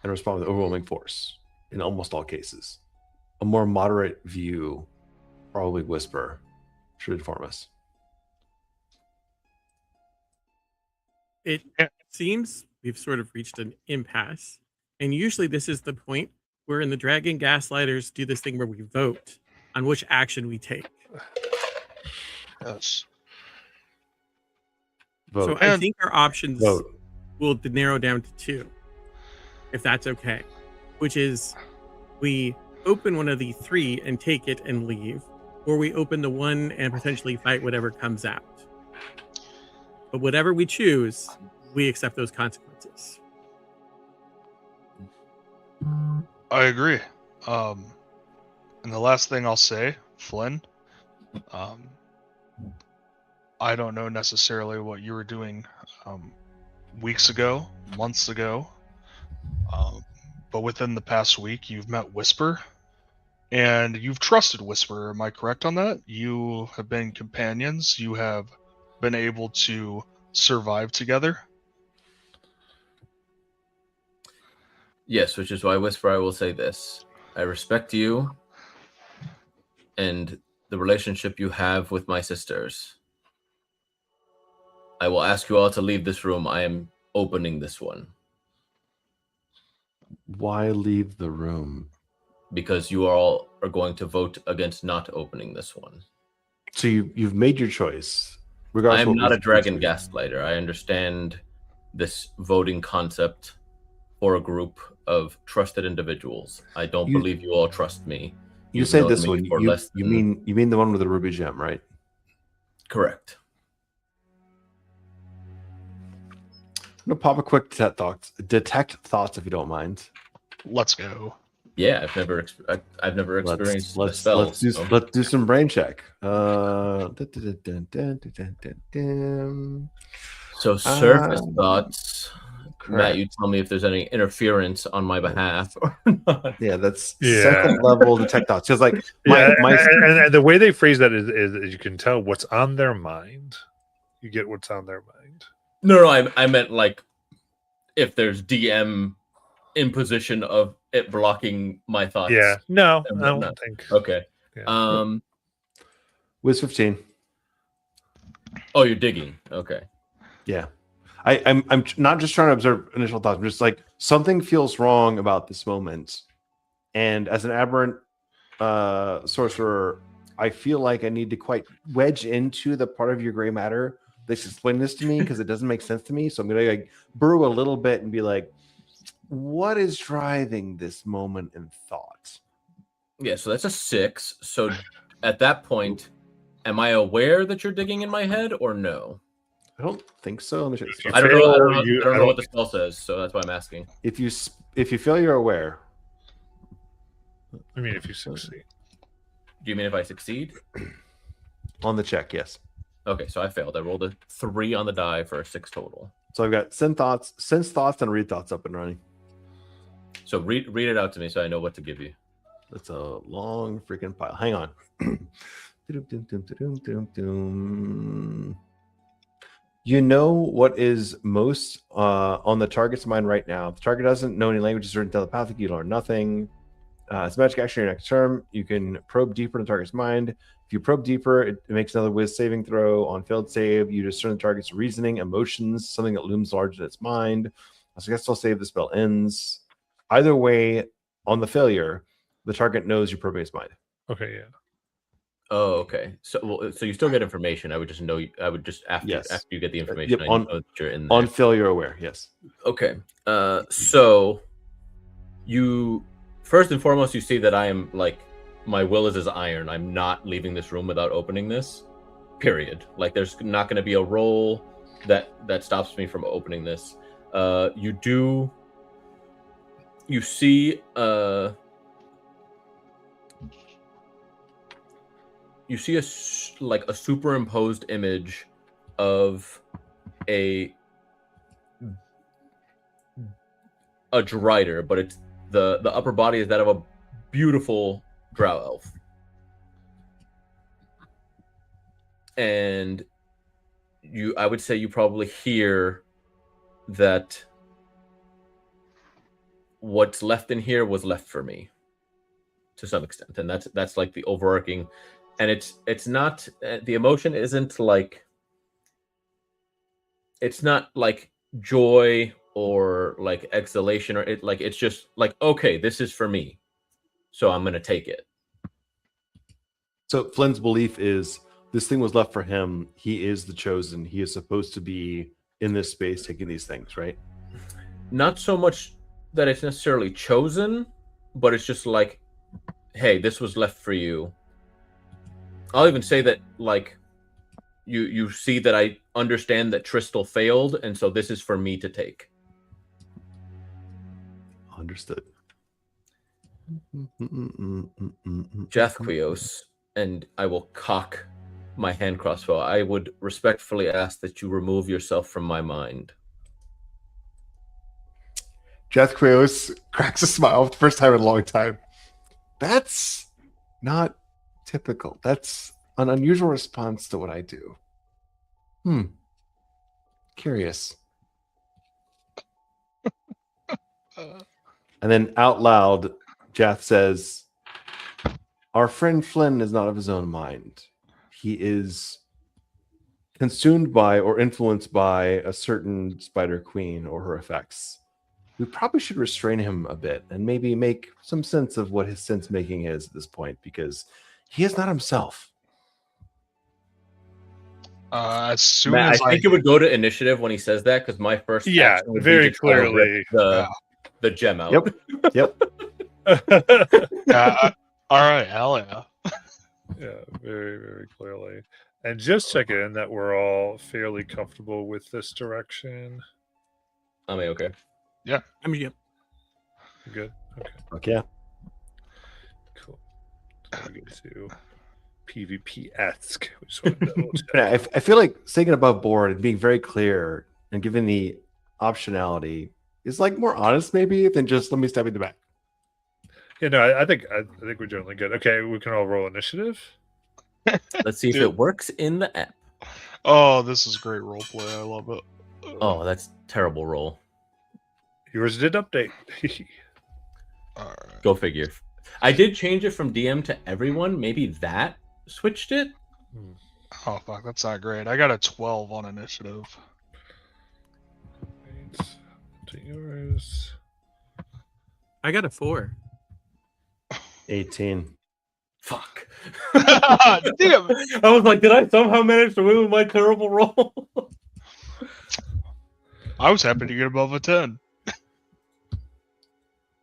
and respond with overwhelming force in almost all cases. A more moderate view, probably Whisper, should inform us. It seems we've sort of reached an impasse. And usually this is the point where in the Dragon Gaslighters do this thing where we vote on which action we take. Yes. Vote. So I think our options Vote. will narrow down to 2, if that's okay. Which is we open one of the 3 and take it and leave, or we open the 1 and potentially fight whatever comes out. But whatever we choose, we accept those consequences. I agree. And the last thing I'll say, Flynn, I don't know necessarily what you were doing weeks ago, months ago, but within the past week, you've met Whisper, and you've trusted Whisper. Am I correct on that? You have been companions. You have been able to survive together. Yes, which is why, Whisper, I will say this. I respect you and the relationship you have with my sisters. I will ask you all to leave this room. I am opening this one. Why leave the room? Because you all are going to vote against not opening this one. So you've made your choice. Regardless I'm of what not we a dragon choose. gaslighter. I understand this voting concept for a group of trusted individuals. I don't believe you all trust me. You You've say known this me one. for You less than- mean the one with the ruby gem, right? Correct. I'm gonna pop a quick detect thoughts, if you don't mind. Let's go. Yeah, I've never experienced the Let's spell. let's do some brain check. So surface thoughts Matt, you tell me if there's any interference on my behalf or not. Yeah, that's Yeah. second level detect thoughts. Because like Yeah, my and the way they phrase that is you can tell what's on their mind. You get what's on their mind. No, I meant like if there's DM imposition of it blocking my thoughts. Yeah, no, and I don't whatnot. think. Okay. Yeah. Wiz 15. Oh, you're digging. Okay. Yeah. I'm not just trying to observe initial thoughts. I'm just like something feels wrong about this moment. And as an aberrant sorcerer, I feel like I need to quite wedge into the part of your gray matter that's explaining this to me because it doesn't make sense to me. So I'm gonna like burrow a little bit and be like, what is driving this moment in thought? Yeah, so that's a 6. So at that point, am I aware that you're digging in my head or no? I don't think so. Let me check. You I don't know. fail, I don't know, you- I don't I know what don't- the spell says, so that's why I'm asking. If you feel you're aware, I mean, if you succeed. Do you mean if I succeed? on the check, yes. Okay, so I failed. I rolled a 3 on the die for a 6 total. So I've got sense thoughts, and read thoughts up and running. So read it out to me so I know what to give you. That's a long freaking pile. Hang on. You know what is most on the target's mind right now. If the target doesn't know any languages or telepathic, you learn nothing. It's a magic action your next term. You can probe deeper in the target's mind. If you probe deeper, it makes another Wiz saving throw. On failed save, you discern the target's reasoning, emotions, something that looms large in its mind. A successful save, the spell ends. Either way, on the failure, the target knows you're probing its mind. Okay, yeah. Oh, okay. So so you still get information. I would just know. I would just after Yes. after you get the information, Yep, I on- know that you're in there. On failure aware, yes. Okay. So you first and foremost, you see that I am like my will is as iron. I'm not leaving this room without opening this. Period. Like there's not going to be a roll that stops me from opening this. You see a superimposed image of a Drider, but it's the upper body is that of a beautiful drow elf. And I would say you probably hear that what's left in here was left for me to some extent. And that's like the overarching, and it's not, the emotion isn't like, it's not like joy or like exhalation, or it's just like, okay, this is for me, so I'm gonna take it. So Flynn's belief is this thing was left for him. He is the chosen. He is supposed to be in this space taking these things, right? Not so much that it's necessarily chosen, but it's just like, hey, this was left for you. I'll even say that like you see that I understand that Tristal failed, and so this is for me to take. Understood. Jathquios, and I will cock my hand crossbow. I would respectfully ask that you remove yourself from my mind. Jathquios cracks a smile for the first time in a long time. That's not typical. That's an unusual response to what I do. Curious. And then out loud, Jath says, our friend Flynn is not of his own mind. He is consumed by or influenced by a certain spider queen or her effects. We probably should restrain him a bit and maybe make some sense of what his sense making is at this point, because he is not himself. As soon Matt, as I think it would go to initiative when he says that, because my first Yeah, action would be very to try to rip clearly. the gem out. Yep. all right, hell yeah. Yeah, very, very clearly. And just check in that we're all fairly comfortable with this direction. I mean, okay. I mean, yep. You good? Okay, Fuck yeah. cool. So we go to PvP-esque. We just want to double check. Yeah, I feel like staying above board and being very clear and giving the optionality is like more honest maybe than just let me stab you in the back. Yeah, no, I think we're generally good. Okay, we can all roll initiative. Let's see if Dude. it works in the app. Oh, this is great roleplay. I love it. Oh, that's terrible roll. Yours did update. All right. Go figure. I did change it from DM to everyone. Maybe that switched it. Oh fuck, that's not great. I got a 12 on initiative. Wait, to yours. I got a 4. 18. Fuck. Damn. I was like, did I somehow manage to win with my terrible roll? I was happy to get above a 10.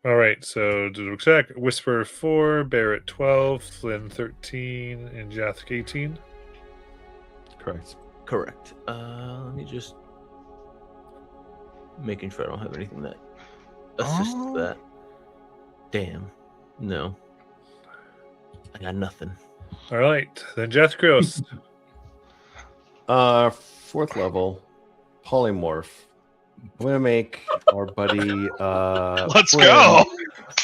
All right, so to check, Whisper 4, Barrett 12, Flynn 13, and Jathik 18. Correct. Correct. Let me just making sure I don't have anything that assists Oh. that. Damn. No. I got nothing. All right, then Jathkrios. 4th level polymorph. I'm gonna make our buddy Let's Flynn- go. I'm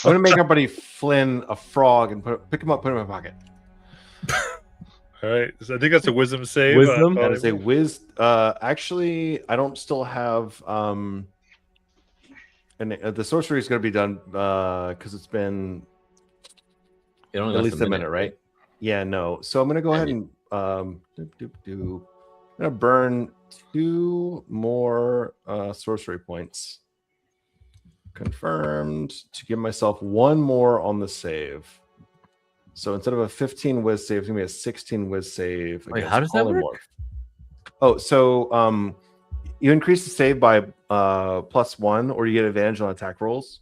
gonna make our buddy Flynn a frog and pick him up, put him in my pocket. All right, so I think that's a wisdom save. Wisdom? That is a actually I don't still have and the sorcery is gonna be done because it's been It only at lasts least a minute, right? Yeah, no. So I'm gonna go ahead and I'm gonna burn 2 more sorcery points. Confirmed to give myself 1 more on the save. So instead of a 15 whiz save, it's gonna be a 16 whiz save. Wait, against how does that work? polymorph. Oh, so you increase the save by +1, or you get advantage on attack rolls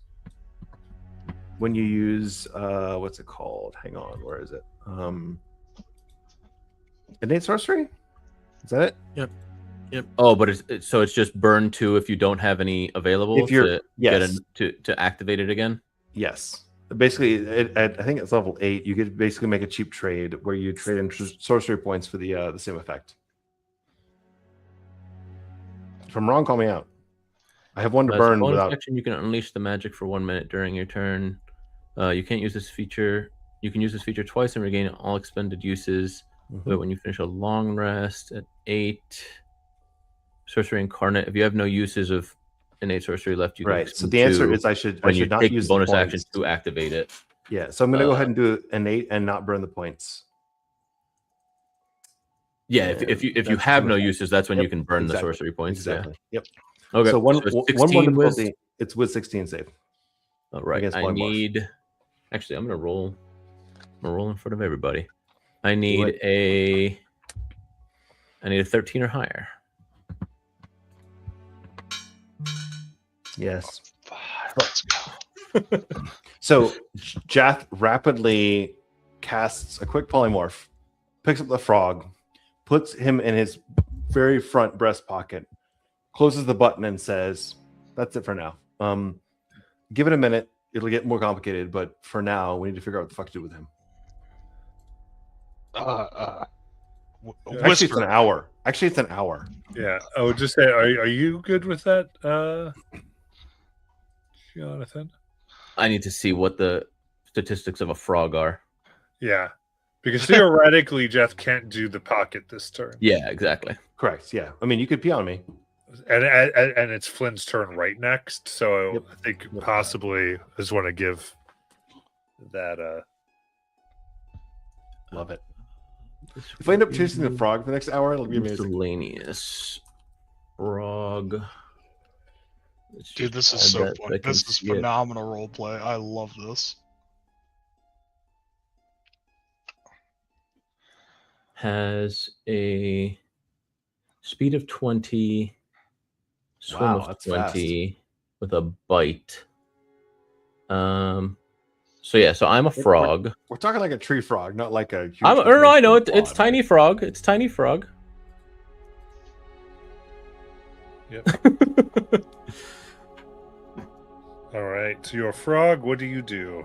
when you use what's it called? Hang on, where is it? Innate sorcery? Is that it? Oh, but it's just burn 2 if you don't have any available If you're- to get yes. to activate it again. Yes. Basically, I think it's level 8. You could basically make a cheap trade where you trade in sorcery points for the same effect. If I'm wrong, call me out. I have 1 to As a burn bonus without. action, you can unleash the magic for 1 minute during your turn. You can't use this feature. You can use this feature twice and regain all expended uses. But when you finish a long rest at 8, sorcery incarnate. If you have no uses of innate sorcery left, you can Right. So expend the answer 2 is I should when you not take use the bonus the action points. to activate it. Yeah. So I'm going to go ahead and do innate and not burn the points. Yeah, if you that's have no bonus action. uses, that's when Yep, you can burn exactly, the sorcery points. Exactly. Yep. Yeah. Okay. So one it's more 16 whiz. difficulty. It's with 16 save. All right. against I polymorph. need. Actually, I'm gonna roll. I'm gonna roll in front of everybody. I need it. a. I need a 13 or higher. Yes. Let's go. So Jath rapidly casts a quick polymorph, picks up the frog, puts him in his very front breast pocket, closes the button, and says, "That's it for now. Give it a minute. It'll get more complicated, but for now, we need to figure out what the fuck to do with him." Actually, it's Whisper. an hour. Actually, it's an hour. Yeah, I would just say, are you good with that, Jonathan? I need to see what the statistics of a frog are. Yeah, because theoretically, Jeff can't do the pocket this turn, Yeah, exactly. Correct. Yeah. I mean, you could pee on me. and it's Flynn's turn right next. So Yep. I think Yep. possibly I just want to give that. Love it. If I end up chasing the frog for the next hour, it'll be amazing. Miscellaneous frog. Let's Dude, this just is so add that fun. I can This is see it. phenomenal roleplay. I love this. Has a speed of 20, swim Wow, of that's 20 with a bite. So yeah, so I'm a frog. We're talking like a tree frog, not like a. Huge No, I know it's claw. tiny frog. It's tiny frog. Yep. All right. So you're a frog. What do you do?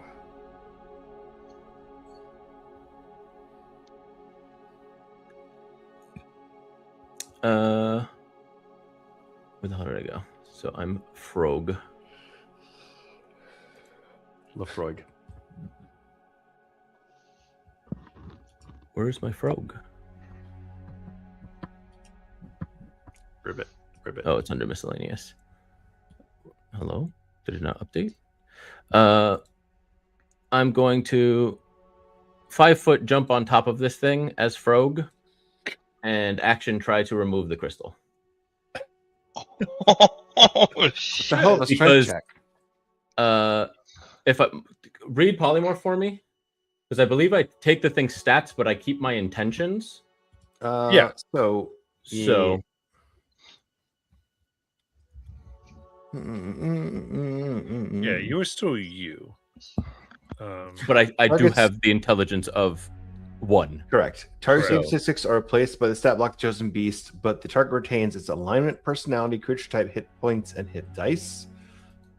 Where the hell did I go? So I'm frog. Lefroig. Where's my frog? Ribbit. Oh, it's under miscellaneous. Hello? Did it not update? I'm going to 5-foot jump on top of this thing as Frog and action try to remove the crystal. What the hell of a strength Because- check? If I read polymorph for me, because I believe I take the thing's stats, but I keep my intentions. Yeah. So. So Yeah, you are still you. but I do Targets- have the intelligence of 1. Correct. Target Correct. statistics are replaced by the stat block chosen beast, but the target retains its alignment, personality, creature type, hit points, and hit dice.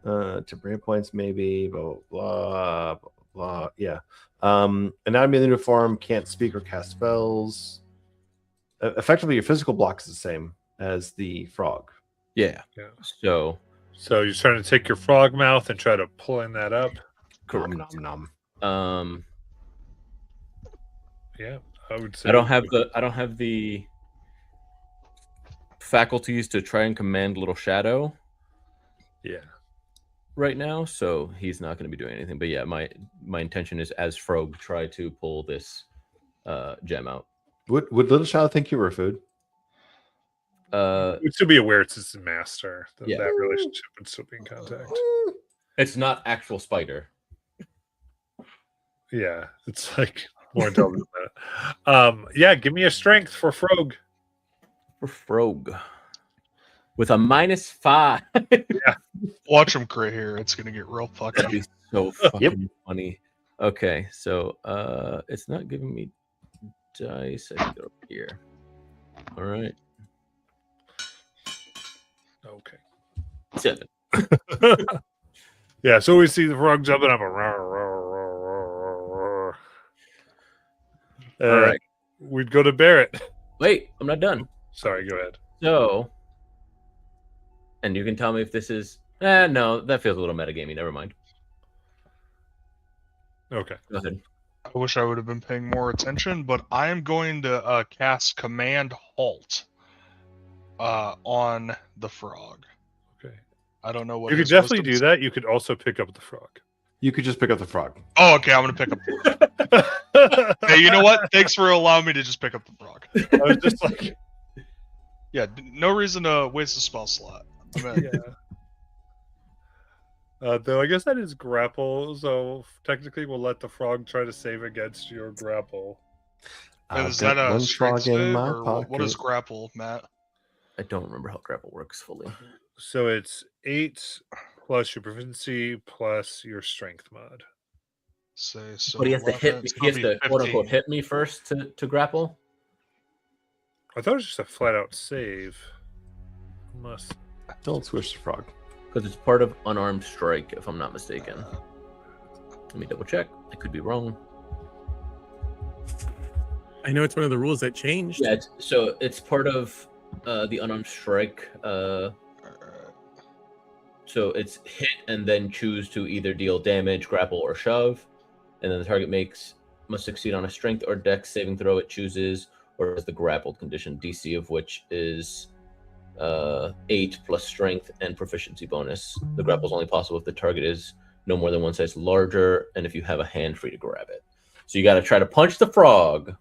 Temporary points, maybe, blah, blah, blah, blah, blah. Yeah. Anatomy of the new form, can't speak or cast spells. Effectively, your physical block is the same as the frog. Yeah. Yeah. So So you're trying to take your frog mouth and try to pulling that up. correct. Nom, nom. Yeah, I would say. I don't have the faculties to try and command Little Shadow Yeah. right now, so he's not going to be doing anything. But yeah, my intention is as Frog try to pull this gem out. Would Little Shadow think you were food? It would still be aware it's his master. Yeah. That relationship would still be in contact. It's not actual spider. Yeah, it's like more intelligent than that. Yeah, give me a strength for Frog. For Frog. With a -5. Watch him crit here. It's gonna get real That'd fucking. be so fucking funny. Okay, so it's not giving me dice. I can go up here. All right. Okay. 7. Yeah, so we see the frog jumping up. All right. We'd go to Barrett. Wait, I'm not done. Sorry, go ahead. So, and you can tell me if this is. No, that feels a little metagamey. Never mind. Okay. Go ahead. I wish I would have been paying more attention, but I am going to cast Command Halt on the frog. Okay. I don't know what You could his definitely wisdom's- do that. You could also pick up the frog. You could just pick up the frog. Oh, okay. I'm gonna pick up. Hey, you know what? Thanks for allowing me to just pick up the frog. I was just like, Yeah, no reason to waste a spell slot. I mean, yeah. Though I guess that is grapple, so technically we'll let the frog try to save against your grapple. is that a strength save, or pocket. what is grapple, Matt? I don't remember how grapple works fully. So it's 8 plus your proficiency plus your strength mod. Say so. But he has to hit 11, me. it's He has gonna to be quote unquote 15. hit me first to grapple. I thought it was just a flat out save. Unless Don't switch the frog. Because it's part of unarmed strike, if I'm not mistaken. Let me double check. I could be wrong. I know it's one of the rules that changed. Yeah, it's part of the unarmed strike. So it's hit and then choose to either deal damage, grapple, or shove, and then the target must succeed on a strength or dex saving throw it chooses, or is the grappled condition, DC of which is 8 plus strength and proficiency bonus. The grapple is only possible if the target is no more than one size larger, and if you have a hand free to grab it. So you got to try to punch the frog.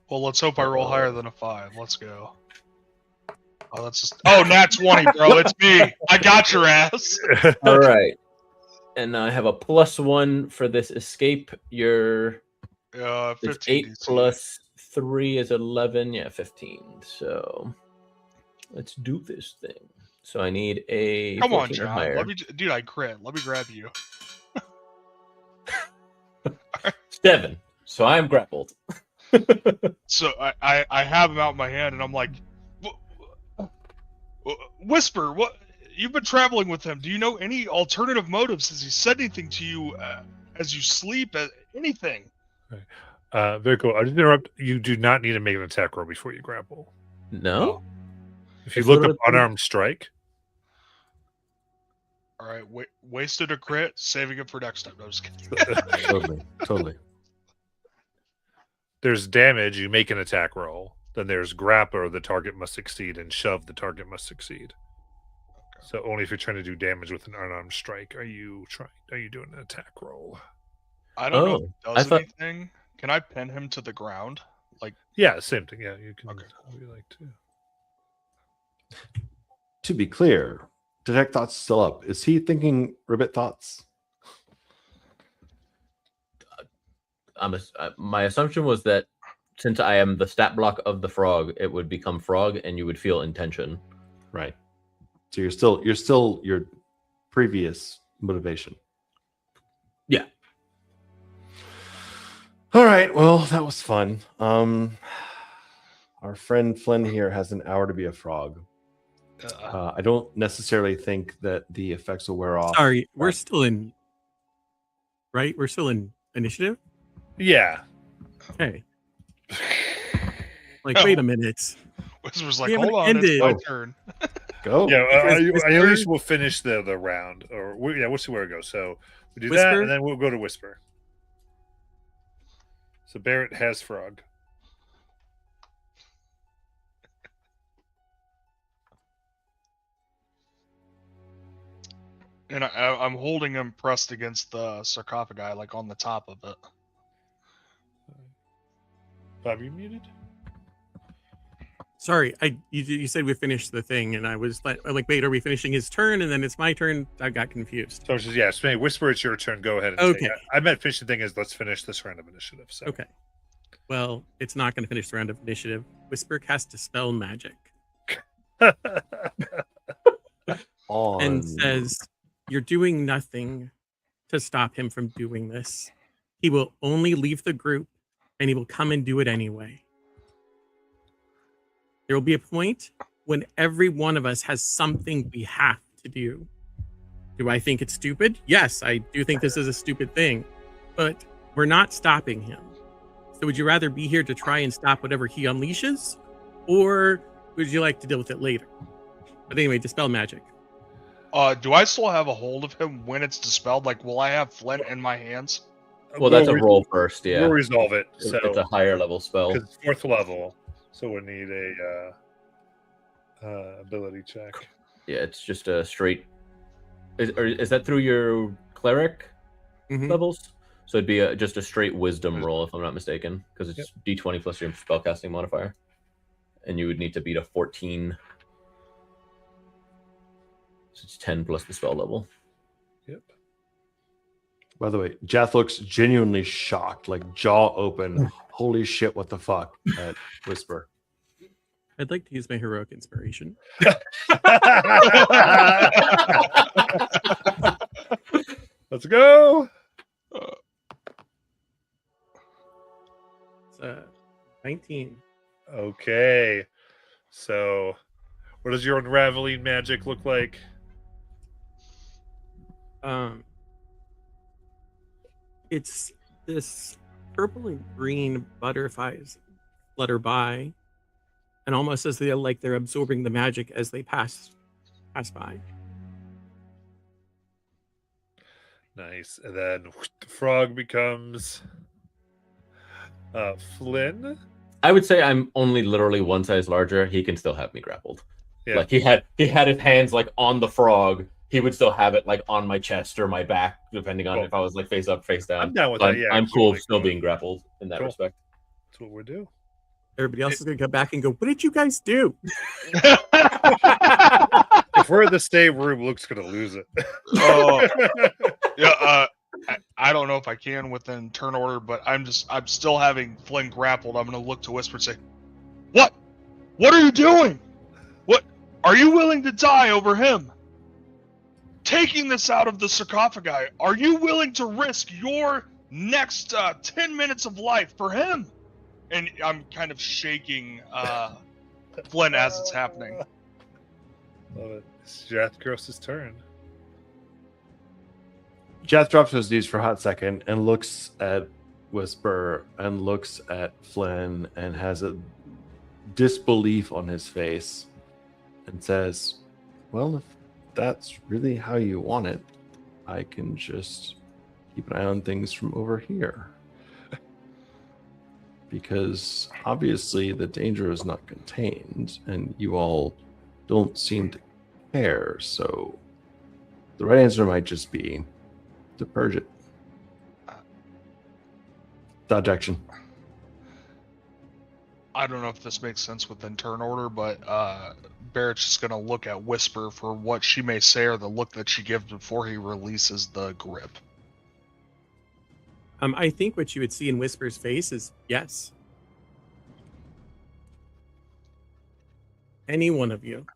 Well, let's hope I roll higher than a 5. Let's go. Oh, that's just. Oh, nat 20, bro. It's me. I got your ass. All right. And I have a +1 for this escape. It's 15. 8 DC. plus 3 is 11. Yeah, 15. So let's do this thing. So I need a Come on, 14 or John. higher. Let me, dude. I crit. Let me grab you. 7. So I am grappled. So I have him out in my hand, and I'm like, Whisper, what? You've been traveling with him. Do you know any alternative motives? Has he said anything to you as you sleep? Anything? very cool. I just interrupt. You do not need to make an attack roll before you grapple. No? If you It's look up literally- unarmed strike, All right, wasted a crit, saving it for next time. No, just kidding. Totally. There's damage. You make an attack roll. Then there's grapple. The target must succeed, and shove. The target must succeed. So only if you're trying to do damage with an unarmed strike are you doing an attack roll. I don't know if Oh, it I does thought- anything. Can I pin him to the ground? Yeah, same thing. Yeah, you can. Okay. If you like to. To be clear, detect thoughts is still up. Is he thinking ribbit thoughts? My assumption was that since I am the stat block of the frog, it would become frog, and you would feel intention. Right. So you're still your previous motivation. Yeah. All right. Well, that was fun. Our friend Flynn here has an hour to be a frog. I don't necessarily think that the effects will wear off. Sorry, we're still in. Right, we're still in initiative. Yeah. Okay. Like, wait a minute. Whisper's like, We haven't hold on, it's my ended." turn. Go. Yeah, Because I at least Whisper- we'll finish the round, or we'll see where it goes. So we do that, Whisper? and then we'll go to Whisper. So Barrett has frog. And I'm holding him pressed against the sarcophagi, like on the top of it. Bob, you muted? Sorry, you said we finished the thing, and I was like, wait, are we finishing his turn? And then it's my turn. I got confused. So it's just, yeah, so Whisper, it's your turn. Go ahead and take Okay. it. I meant finish the thing is let's finish this round of initiative. So Okay. Well, it's not going to finish the round of initiative. Whisper casts Dispel Magic On. and says, "You're doing nothing to stop him from doing this. He will only leave the group, and he will come and do it anyway. There will be a point when every one of us has something we have to do. Do I think it's stupid? Yes, I do think this is a stupid thing, but we're not stopping him. So would you rather be here to try and stop whatever he unleashes, or would you like to deal with it later?" But anyway, Dispel Magic. Do I still have a hold of him when it's dispelled? Like, will I have Flint in my hands? Well, that's a We'll roll first. Yeah, We'll resolve it. it's So a higher level spell. because it's 4th level, so we need a ability check. Yeah, it's just a straight. Is that through your cleric Mhm. levels? So it'd be just a straight wisdom roll, if I'm not mistaken, because it's D20 plus your spellcasting modifier, and you would need to beat a 14. So it's 10 plus the spell level. Yep. By the way, Jath looks genuinely shocked, like jaw open. Holy shit! What the fuck? At Whisper. I'd like to use my heroic inspiration. Let's go. It's 19. Okay. So, what does your unraveling magic look like? It's this purple and green butterflies flutter by, and almost as they're absorbing the magic as they pass by. Nice. And then the frog becomes Flynn. I would say I'm only literally one size larger. He can still have me grappled. Yeah. Like he had his hands like on the frog. He would still have it like on my chest or my back, depending on Cool. if I was like face up, face down. I'm down with So that. Yeah, I'm cool absolutely. still being grappled in that Cool. respect. That's what we do. Everybody else is going to come back and go, "What did you guys do?" If we're in the same room, Luke's gonna lose it. Oh. Yeah, I don't know if I can within turn order, but I'm still having Flynn grappled. I'm gonna look to Whisper and say, "What? What are you doing? What are you willing to die over him? Taking this out of the sarcophagi, are you willing to risk your next 10 minutes of life for him?" And I'm kind of shaking Flynn as it's happening. Love it. It's Jath Gross's turn. Jath drops his knees for a hot second and looks at Whisper and looks at Flynn and has a disbelief on his face and says, "Well, if that's really how you want it, I can just keep an eye on things from over here. Because obviously the danger is not contained, and you all don't seem to care, so the right answer might just be to purge it. Dodge action. I don't know if this makes sense within turn order, but Barrett's just gonna look at Whisper for what she may say or the look that she gives before he releases the grip. I think what you would see in Whisper's face is yes. Any one of you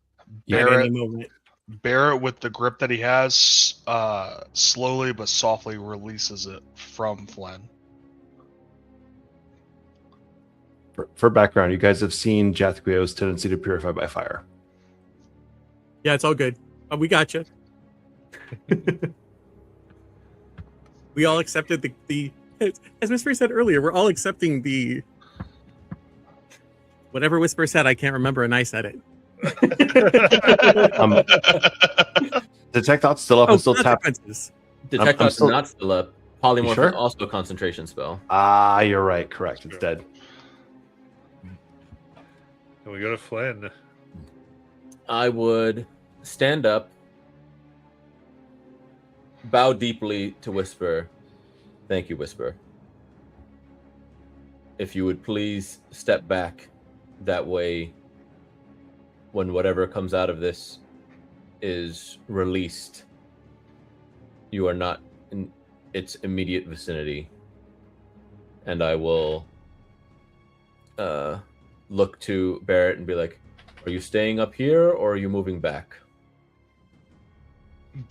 at any moment. Barrett, with the grip that he has, slowly but softly releases it from Flynn. For background, you guys have seen Jathquio's tendency to purify by fire. Yeah, it's all good. We got you. We all accepted the as Whisper said earlier, we're all accepting the whatever Whisper said. I can't remember, and I said it. Detect Thought's still up and still tapped. consequences. Detect I'm Thought's still- not still up. Polymorph sure? is also a concentration spell. Ah, you're right. Correct. It's dead. And we go to Flynn. I would stand up, bow deeply to Whisper. Thank you, Whisper. If you would please step back, that way, when whatever comes out of this is released, you are not in its immediate vicinity. And I will look to Barrett and be like, are you staying up here or are you moving back?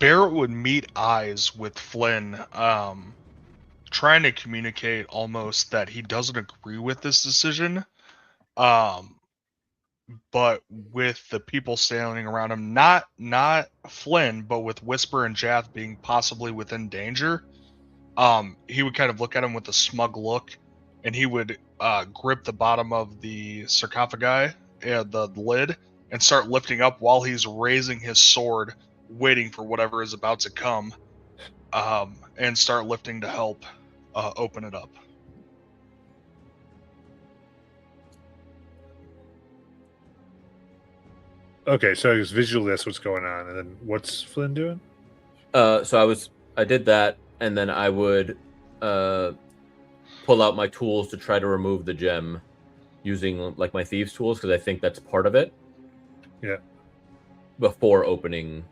Barrett would meet eyes with Flynn, trying to communicate almost that he doesn't agree with this decision. But with the people standing around him, not Flynn, but with Whisper and Jath being possibly within danger, he would kind of look at him with a smug look, and he would grip the bottom of the sarcophagi, the lid, and start lifting up while he's raising his sword, waiting for whatever is about to come, and start lifting to help open it up. Okay, so just visually that's what's going on, and then what's Flynn doing? So I did that, and then I would pull out my tools to try to remove the gem using like my thieves tools, because I think that's part of it. Yeah. Before opening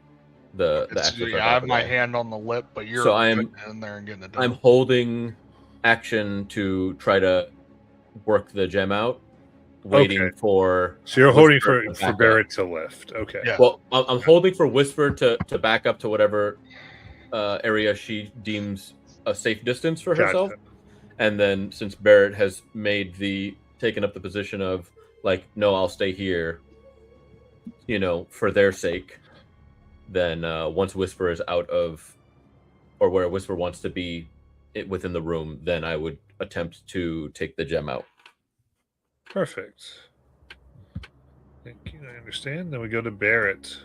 the actual I have my sarcophagi. hand on the lip, but you're So I am- getting in there and getting it done. I'm holding action to try to work the gem out, waiting Okay. for. So you're holding Whisper for to back up. Barrett to lift. Okay. Yeah. Well, I'm holding for Whisper to back up to whatever area she deems a safe distance for herself. Gotcha. And then since Barrett has taken up the position of like, no, I'll stay here, for their sake, then once Whisper is out of, or where Whisper wants to be within the room, then I would attempt to take the gem out. Perfect. Thank you. I understand. Then we go to Barrett.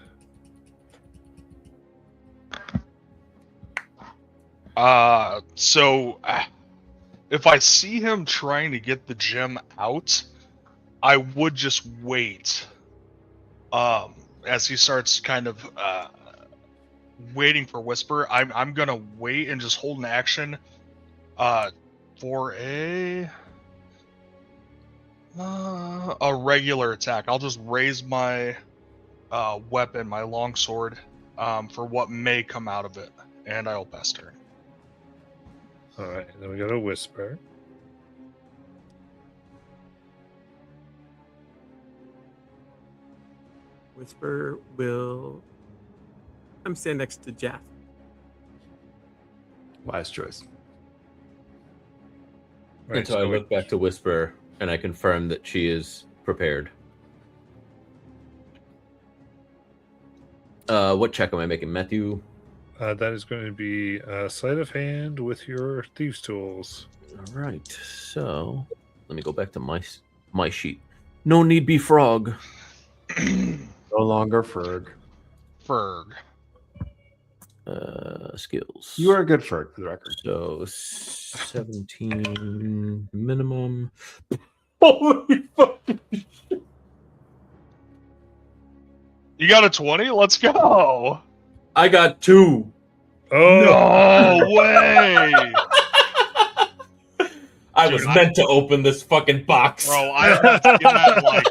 So if I see him trying to get the gem out, I would just wait. As he starts kind of waiting for Whisper, I'm gonna wait and just hold an action for a regular attack. I'll just raise my weapon, my longsword, for what may come out of it, and I'll pass turn. All right. Then we go to Whisper. Whisper will come stand next to Jath. Wise choice. Right, And so I look back to Whisper and I confirm that she is prepared. What check am I making, Matthew? that is going to be sleight of hand with your thieves tools. All right. So let me go back to my sheet. No need be frog. No longer Ferg. Ferg. Skills. You are a good Ferg, for the record. So 17 minimum. Holy fucking shit. You got a 20? Let's go. I got 2. Oh, No way. I Dude, was meant to open this fucking box. Bro, I have not seen that in like.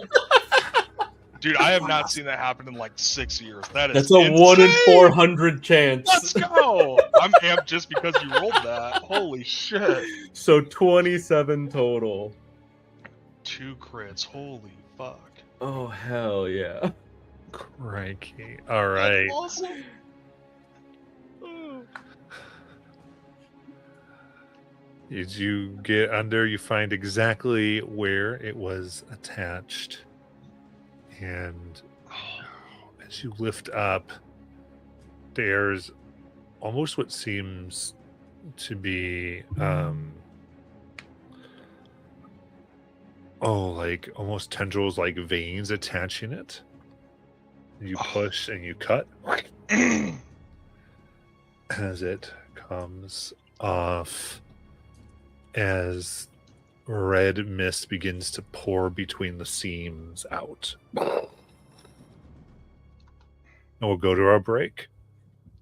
Dude, I have not seen that happen in like 6 years. That is That's a 1 in insane. 400 chance. Let's go. I'm amped just because you rolled that. Holy shit. So 27 total. 2 crits. Holy fuck. Oh hell yeah. crikey! All right. That's awesome. Oh. As you get under, you find exactly where it was attached. And as you lift up, there's almost what seems to be like almost tendrils, like veins attaching it. You push and you cut as it comes off, as red mist begins to pour between the seams out. And we'll go to our break.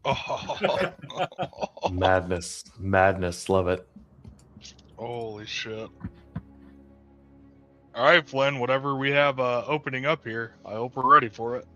Oh. Madness. Madness. Love it. Holy shit. All right, Flynn, whatever we have opening up here, I hope we're ready for it.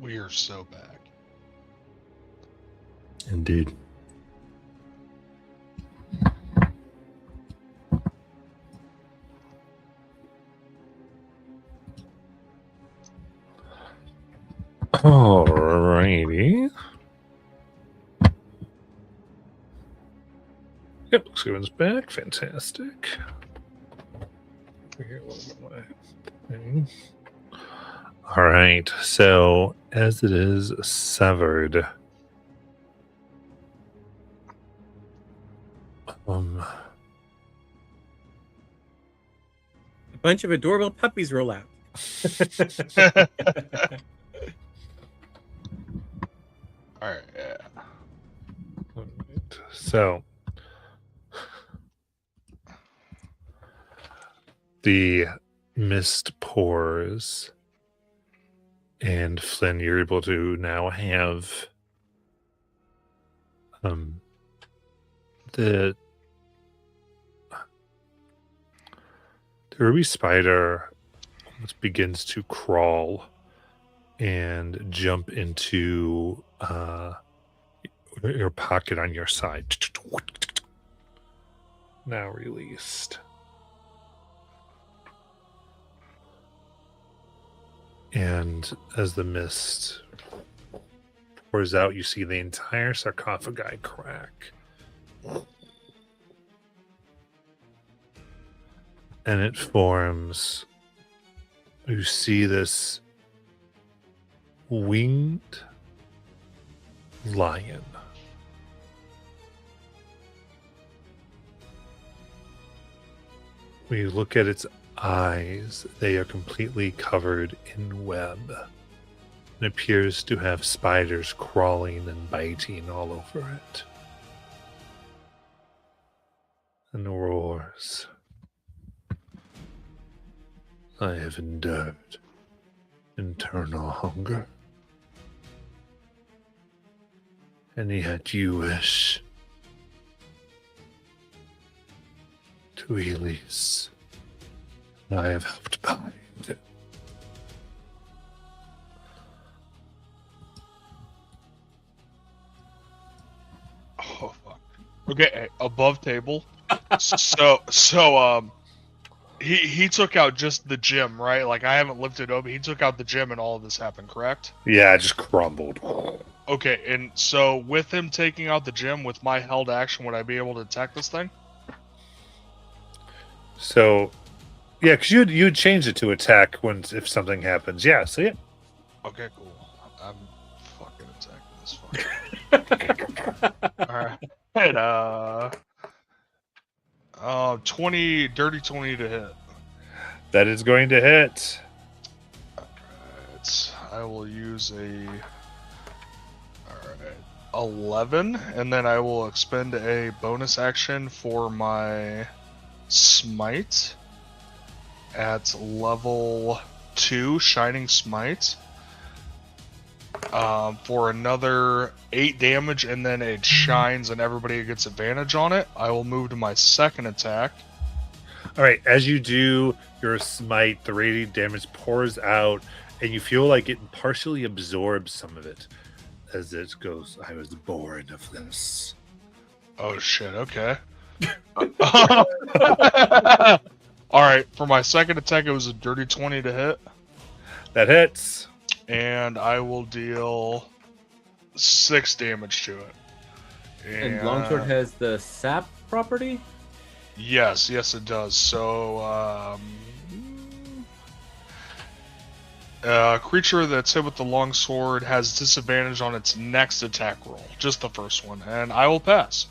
We are so back. Indeed. Alrighty. Yep, looks like everyone's back. Fantastic. Over here, what about my thing? All right. So as it is severed, A bunch of adorable puppies roll out. All right. Yeah. alright, so the mist pours, and Flynn, you're able to now have the ruby spider almost begins to crawl and jump into your pocket on your side. Now released. And as the mist pours out, you see the entire sarcophagi crack. And it forms. You see this winged lion. When you look at its eyes, they are completely covered in web. It appears to have spiders crawling and biting all over it. And roars. I have endured internal hunger. And yet you wish to release. I have helped bind. Oh fuck. Okay, above table. He took out just the gym, right? Like I haven't lifted over. He took out the gym and all of this happened, correct? Yeah, it just crumbled. Okay, and so with him taking out the gym, with my held action, would I be able to attack this thing? So, yeah, because you'd change it to attack if something happens. Yeah, so yeah. Okay, cool. I'm fucking attacking this fucker. Alright. 20, dirty 20 to hit. That is going to hit. I will use a 11, and then I will expend a bonus action for my smite at level 2, Shining Smite, for another 8 damage, and then it shines and everybody gets advantage on it. I will move to my second attack. All right, as you do your smite, the radiant damage pours out, and you feel like it partially absorbs some of it as it goes, I was born of this. Oh shit, okay. Alright, for my second attack, it was a dirty 20 to hit. That hits. And I will deal 6 damage to it. And Longsword has the sap property? Yes, it does. So, a creature that's hit with the longsword has disadvantage on its next attack roll. Just the first one. And I will pass.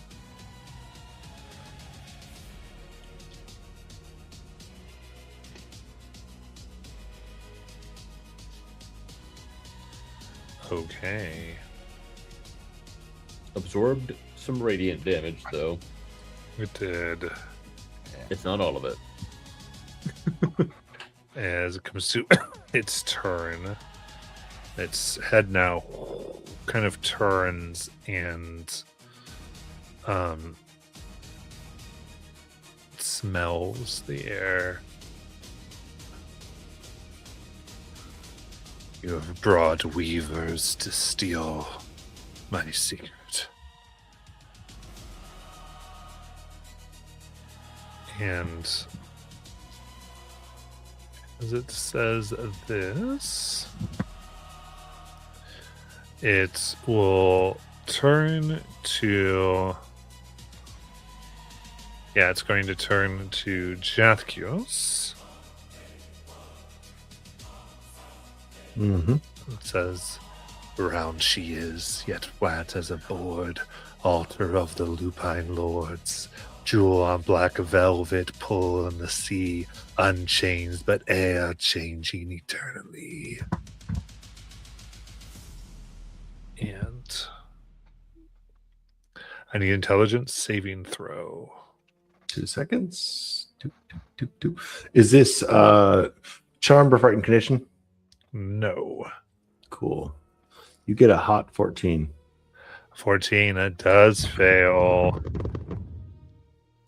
Okay. Absorbed some radiant damage, though. It did. It's not all of it. As it comes to its turn, its head now kind of turns and smells the air. You have brought weavers to steal my secret. And as it says this, it will turn to... Yeah, it's going to turn to Jathkios. Mm-hmm. It says, round she is, yet flat as a board, altar of the lupine lords, jewel on black velvet, pull on the sea, unchanged but air changing eternally. And I need intelligence saving throw. 2 seconds. Doop, doop, doop, doop. Is this charm or frightened condition? No. Cool. You get a hot 14. 14, that does fail.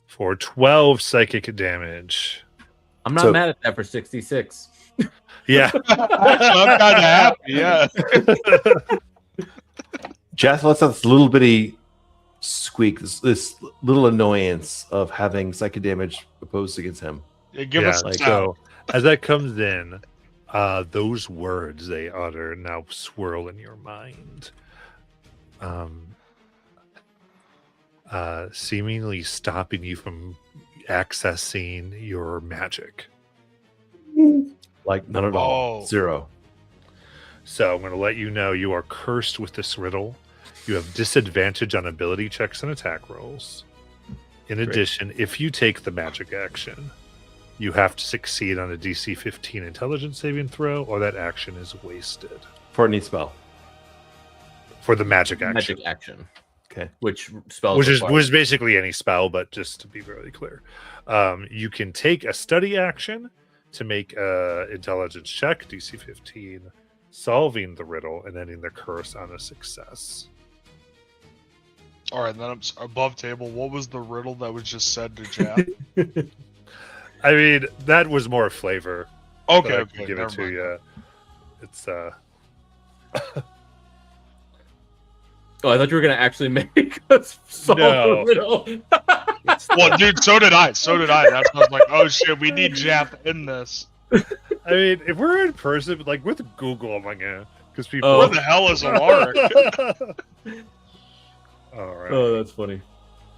For 12 psychic damage. I'm not So- mad at that for 66. Yeah. I'm kind of happy, yeah. Jath lets out this little bitty squeak, this little annoyance of having psychic damage opposed against him. Yeah, give Yeah, us like, a sound. so as that comes in, those words they utter now swirl in your mind. Seemingly stopping you from accessing your magic. Like none at all. Oh. 0. So I'm going to let you know you are cursed with this riddle. You have disadvantage on ability checks and attack rolls. In Great. addition, if you take the magic action, you have to succeed on a DC 15 intelligence saving throw, or that action is wasted. For any spell. For the magic action. Magic action. Okay. Which spells Which is require- was basically any spell, but just to be very clear, you can take a study action to make a intelligence check, DC 15, solving the riddle and ending the curse on a success. All right, then I'm above table. What was the riddle that was just said to Jack? I mean, that was more flavor. but Okay, I okay, can give it never to mind. you. It's Oh, I thought you were going to actually make us solve No. the riddle. Well, dude, so did I. That's why I was like, oh shit, we need Jap in this. I mean, if we're in person, like with Google, I'm like, because people. Oh. Where the hell is Alaric? All right. Oh, that's funny.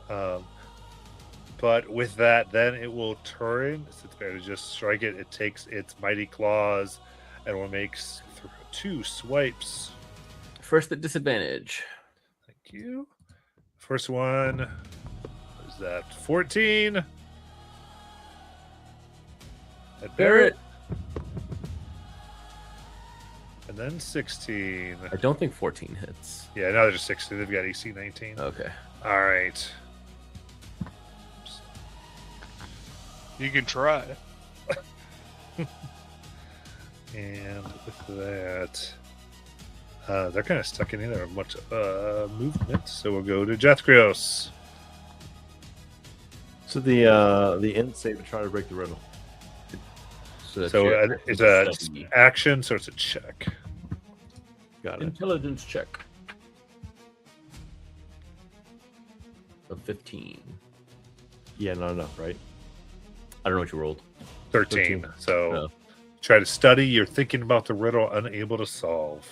But with that, then it will turn. It's better to just strike it. It takes its mighty claws and will make 2 swipes. First at disadvantage. Thank you. First one is that 14. At Barrett. And then 16. I don't think 14 hits. Yeah, now they're just 16. They've got AC 19. Okay. All right. You can try. And with that, they're kind of stuck in either much movement. So we'll go to Jethrios. So the end save to try to break the riddle. So, So it's a study. action, so it's a check. Got it. Intelligence check of 15. Yeah, not enough, right? I don't know what you rolled. 13. 13. So Oh. try to study. You're thinking about the riddle, unable to solve.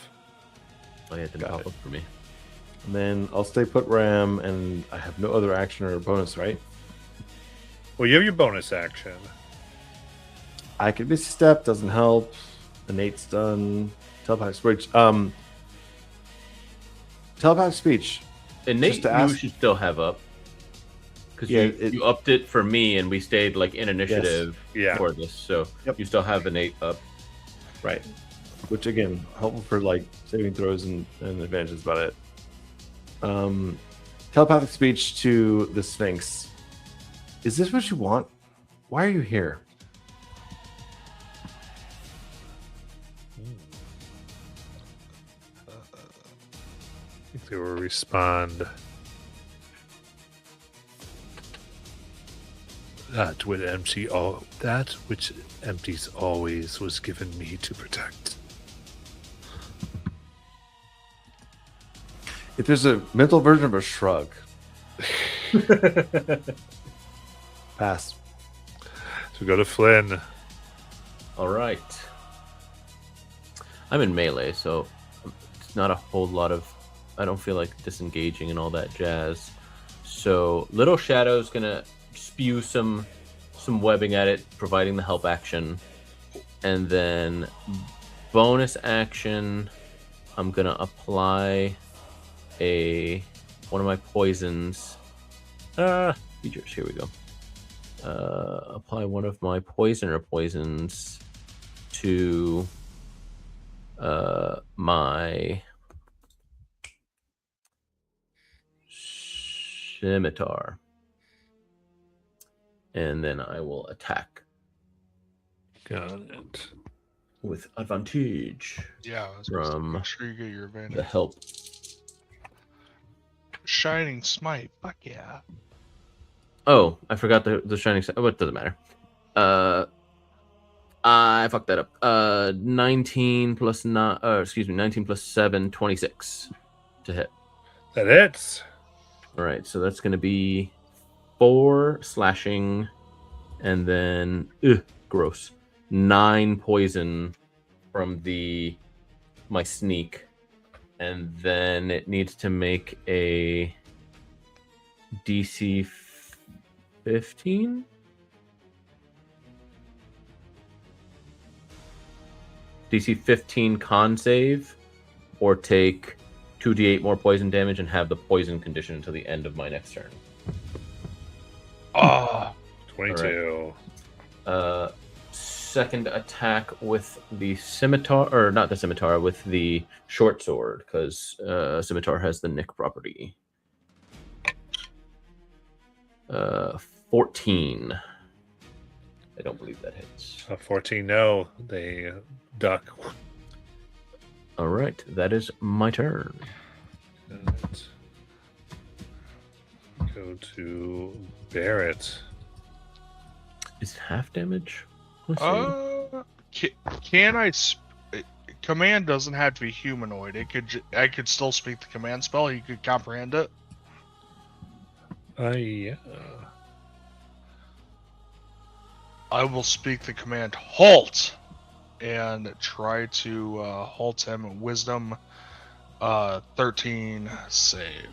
Oh, yeah, it didn't Got pop it. up for me. And then I'll stay put Ram, and I have no other action or bonus, right? Well, you have your bonus action. I could miss a step, doesn't help. Innate's done. Telepathic speech. Telepathic speech. Innate, Just to you ask- should still have up. Because Yeah, you upped it for me, and we stayed like in initiative Yeah. for this. So Yep. you still have innate up. Right. Which again, helpful for like saving throws and advantages about it. Telepathic speech to the Sphinx. Is this what you want? Why are you here? I think they will respond. That which empties always was given me to protect. If there's a mental version of a shrug, pass. So go to Flynn. All right. I'm in melee, so it's not a whole lot of. I don't feel like disengaging and all that jazz. So Little Shadow's gonna spew some webbing at it, providing the help action, and then bonus action, I'm gonna apply one of my poisons. Features. Here we go. Apply one of my poisons to my scimitar, and then I will attack Got it. with advantage. Yeah, I was gonna say, From make sure you get your The advantage. help. Shining Smite. Fuck yeah. Oh, I forgot the shining. Oh, it doesn't matter. I fucked that up. 19 plus 9. Excuse me, 19 plus 7, 26 to hit. That hits. All right, so that's going to be 4 slashing, and then gross 9 poison from my sneak, and then it needs to make a DC 15. DC 15 con save, or take 2d8 more poison damage and have the poison condition until the end of my next turn. Oh, 22. Second attack with the scimitar, or not the scimitar, with the short sword, because scimitar has the nick property. 14. I don't believe that hits. 14, no. They duck. All right, that is my turn. Good. Go to Barrett. Is half damage? Let's see. can I? Command doesn't have to be humanoid. I could still speak the command spell. You could comprehend it. Yeah. I will speak the command halt and try to halt him. Wisdom 13 save.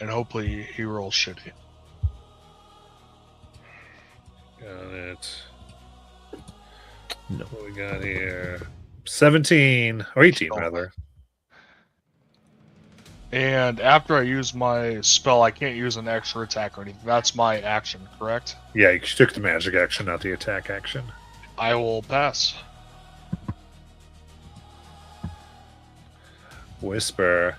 And hopefully he rolls shitty. Got it. No. What we got here? 17 or 18 rather. And after I use my spell, I can't use an extra attack or anything. That's my action, correct? Yeah, you took the magic action, not the attack action. I will pass. Whisper.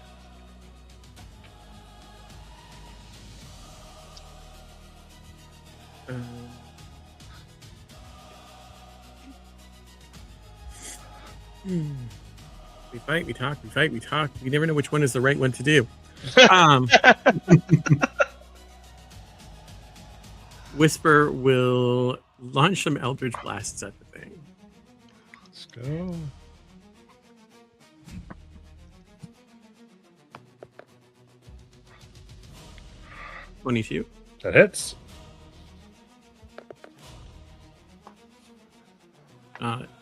We fight, we talk, we fight, we talk. We never know which one is the right one to do. Whisper will launch some Eldritch Blasts at the thing. Let's go. $22. That hits.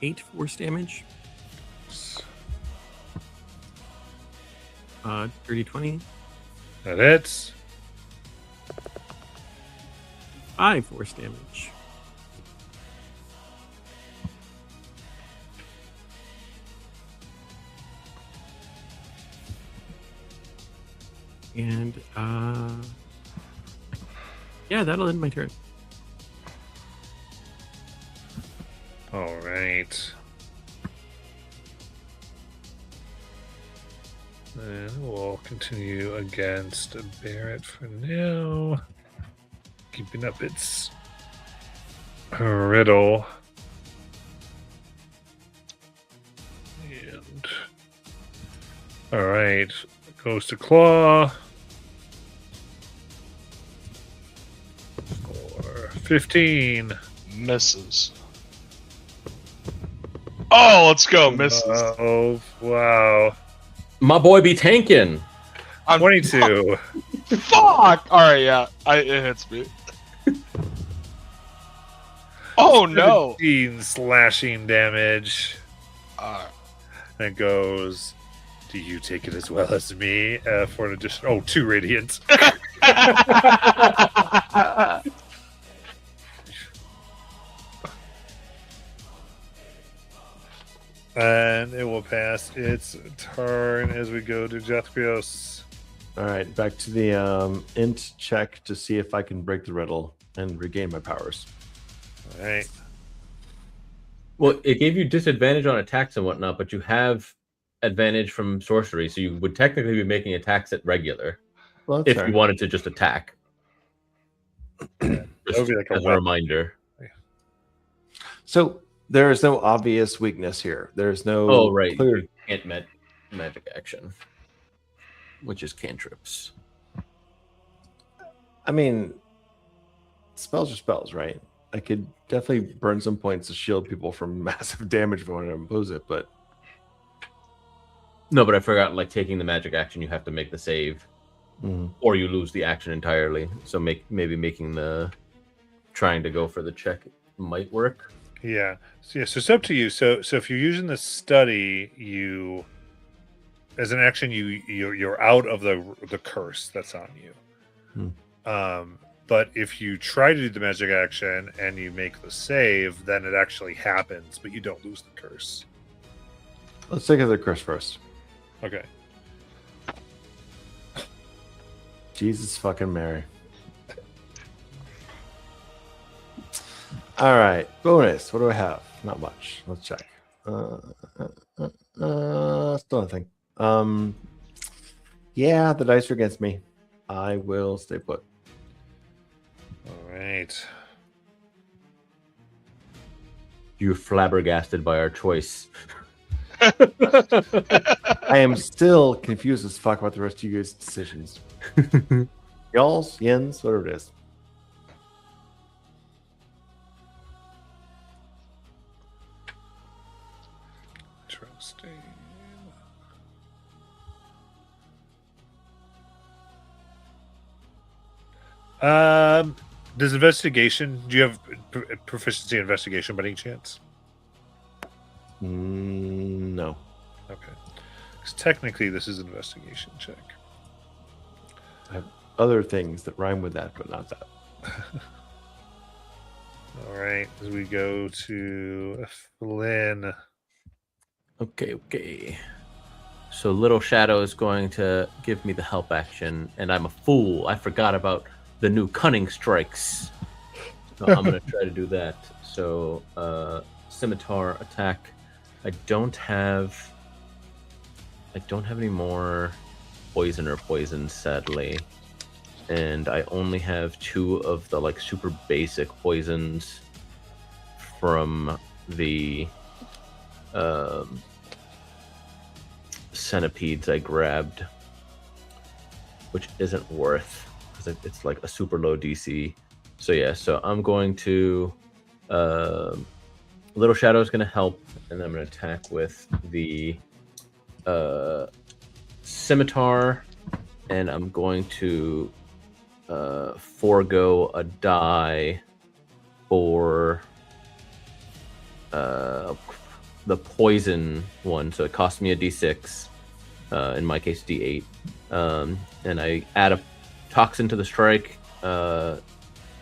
8 force damage. Dirty 20. That hits. 5 force damage. And yeah, that'll end my turn. All right. Then we'll continue against Barrett for now. Keeping up its riddle. And all right, goes to Claw. For 15. Misses. Oh, let's go. Misses. Oh, wow. My boy be tanking. I'm 22. Fuck! Alright, yeah. It hits me. Oh no! 17 slashing damage. Alright. And it goes. Do you take it as well as me for an additional? 2 radiant. And it will pass its turn as we go to Jethrios. All right, back to the int check to see if I can break the riddle and regain my powers. All right. Well, it gave you disadvantage on attacks and whatnot, but you have advantage from sorcery, so you would technically be making attacks at regular Well, that's if fair. you wanted to just attack. That Just would be like a as a weapon. reminder. So there is no obvious weakness here. There's no Oh, right. clear. You can't magic action, which is cantrips. I mean, spells are spells, right? I could definitely burn some points to shield people from massive damage if I wanted to impose it, but No, but I forgot, like, taking the magic action, you have to make the save, mm, or you lose the action entirely. So maybe making trying to go for the check might work. Yeah. So it's up to you. So if you're using the study, you as an action you're out of the curse that's on you. But if you try to do the magic action and you make the save, then it actually happens, but you don't lose the curse. let's take the curse first. Okay. Jesus fucking Mary. All right, bonus. What do I have? Not much. Let's check. Still nothing. Yeah, the dice are against me. I will stay put. All right. You're flabbergasted by our choice. I am still confused as fuck about the rest of you guys' decisions. Y'all's, yens, whatever it is. Interesting. Does investigation? Do you have proficiency in investigation by any chance? No. Okay. Because technically, this is an investigation check. I have other things that rhyme with that, but not that. All right. As we go to Flynn. Okay. So Little Shadow is going to give me the help action, and I'm a fool. I forgot about the new cunning strikes. So I'm going to try to do that. So scimitar attack. I don't have any more poison or poisons, sadly, and I only have 2 of the like super basic poisons from the centipedes I grabbed, which isn't worth because it's like a super low DC. So yeah, so I'm going to Little Shadow is going to help, and I'm going to attack with the scimitar, and I'm going to forego a die for the poison one, so it costs me a d6, in my case d8, and I add a toxin to the strike,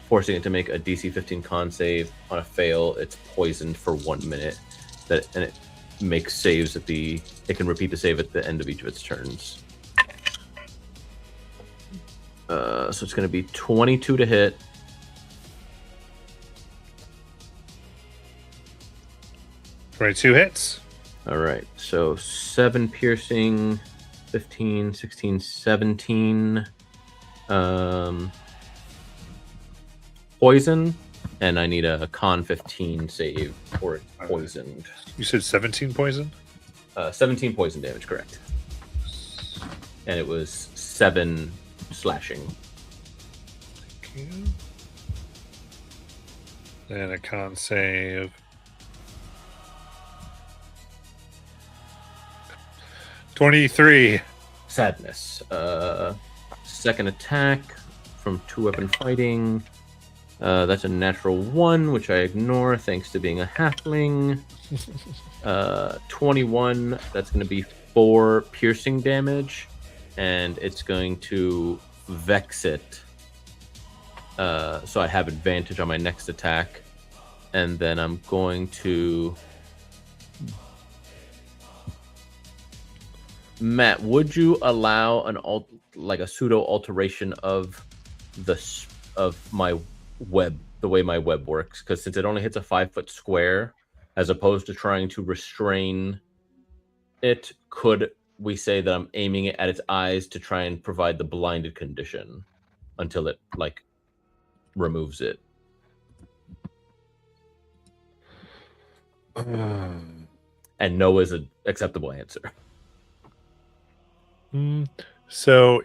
forcing it to make a DC 15 con save. On a fail, it's poisoned for 1 minute, and it makes saves it can repeat the save at the end of each of its turns. So it's going to be 22 to hit. Two hits. All right, so 7 piercing, 15, 16, 17 poison, and I need a con 15 save for it poisoned. You said 17 poison? 17 poison damage, correct. And it was 7 slashing. Thank you. And a con save. 23. Sadness. Second attack from 2-weapon fighting. That's a natural 1, which I ignore thanks to being a halfling. 21. That's going to be 4 piercing damage, and it's going to vex it. So I have advantage on my next attack, and then I'm going to. Matt, would you allow a pseudo alteration of my web, the way my web works? Because since it only hits a 5-foot square, as opposed to trying to restrain it, could we say that I'm aiming it at its eyes to try and provide the blinded condition until it removes it? And no is an acceptable answer. So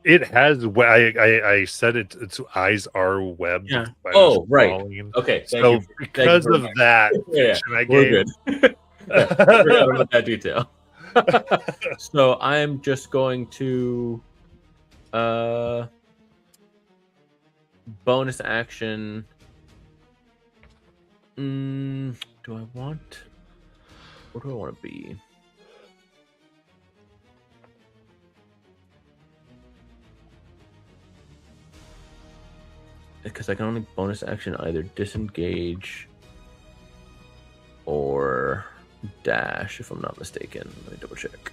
it has. I said its eyes are webbed. Yeah. Oh, right. Okay. So because of that, yeah, we're good. Forgot about that detail. So I'm just going to bonus action. Do I want? Where do I want to be? Because I can only bonus action either disengage or dash, if I'm not mistaken. Let me double check.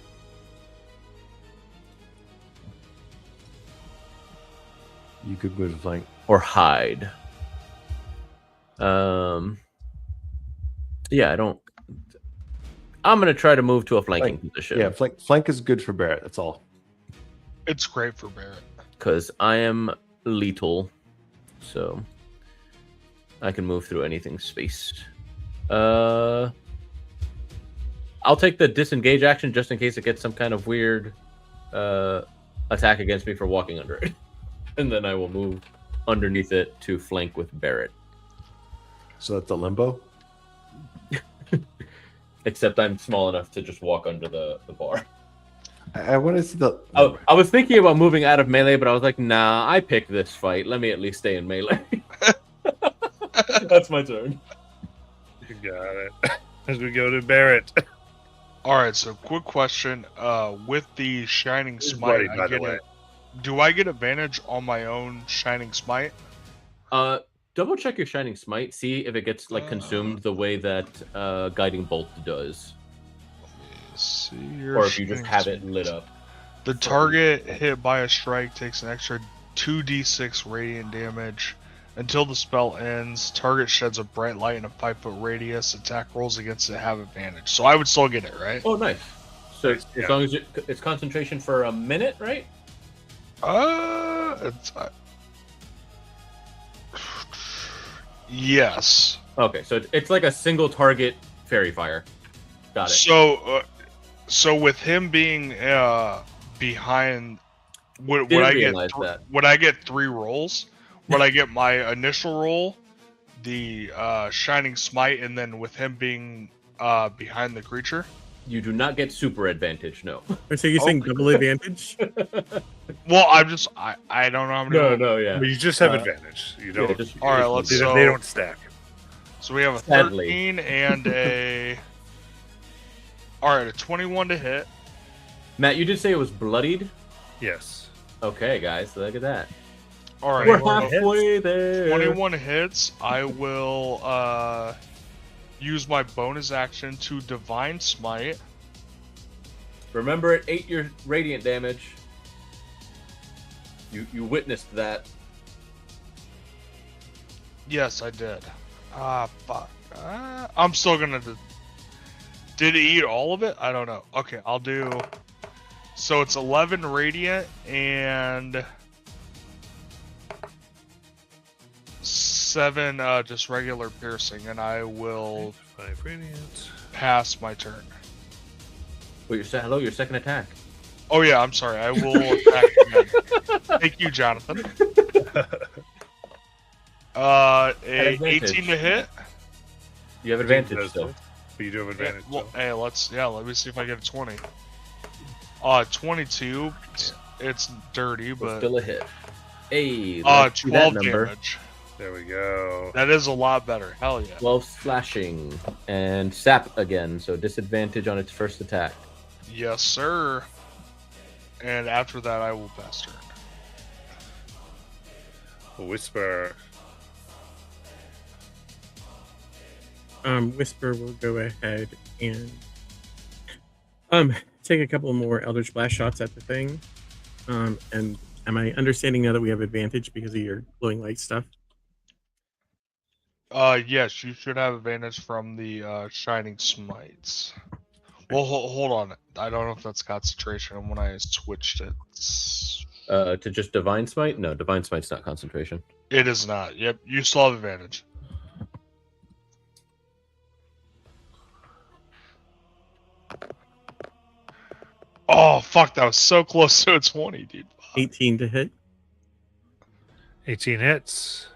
You could move to flank. Or hide. Yeah, I don't. I'm gonna try to move to a flanking position. Yeah, flank is good for Barrett. That's all. It's great for Barrett. Because I am lethal, so I can move through anything spaced. I'll take the disengage action just in case it gets some kind of weird attack against me for walking under it. And then I will move underneath it to flank with Barrett. So that's a limbo? Except I'm small enough to just walk under the bar. I want to see the... I was thinking about moving out of melee, but I was like, nah, I picked this fight. Let me at least stay in melee. That's my turn. You got it. As we go to Barrett. All right, so quick question. With the Shining Smite, By the way. do I get advantage on my own Shining Smite? Double check your Shining Smite. See if it gets consumed the way that Guiding Bolt does. See Or if you just have it lit up. The target hit by a strike takes an extra 2d6 radiant damage. Until the spell ends, target sheds a bright light in a 5-foot radius. Attack rolls against it have advantage. So I would still get it, right? Oh, nice. So Nice, as yeah. long as it's concentration for a minute, right? It's, yes. Okay, so it's like a single target fairy fire. Got it. So with him being behind, would Didn't I get realize that. would I get 3 rolls? Would I get my initial roll, the shining smite, and then with him being behind the creature? You do not get super advantage, no. So you're saying double advantage? Well, I don't know how many. no, yeah. But you just have Uh, advantage. You yeah, don't. just- All right, let's. they, So, they don't stack. so we have a Sadly. 13 and a. All right, a 21 to hit. Matt, you did say it was bloodied? Yes. Okay, guys, look at that. All right, We're well, halfway there. 21 hits. I will use my bonus action to divine smite. Remember, it ate your radiant damage. You witnessed that. Yes, I did. Ah, fuck. I'm still gonna. Did it eat all of it? I don't know. Okay, I'll do. So it's 11 radiant and 7 just regular piercing, and I will 5 radiant. pass my turn. Wait, hello, your second attack. Oh yeah, I'm sorry. I will attack again. Thank you, Jonathan. A advantage. 18 to hit. You have advantage Does still. it? But you do have Yeah, advantage. well, still. hey, let me see if I get a 20. 22. It's dirty, But but still a hit. Hey, let's see that 12 number. damage. There we go. That is a lot better. Hell yeah. 12 slashing. And sap again, so disadvantage on its first attack. Yes, sir. And after that, I will pass turn. Whisper. Whisper will go ahead and take a couple more Eldritch Blast shots at the thing. And am I understanding now that we have advantage because of your glowing light stuff? Yes, you should have advantage from the shining smites. Well, hold on. I don't know if that's concentration when I switched it. To just divine smite? No, divine smite's not concentration. It is not. Yep, you still have advantage. Oh, fuck, that was so close to a 20, dude. 18 to hit. 18 hits.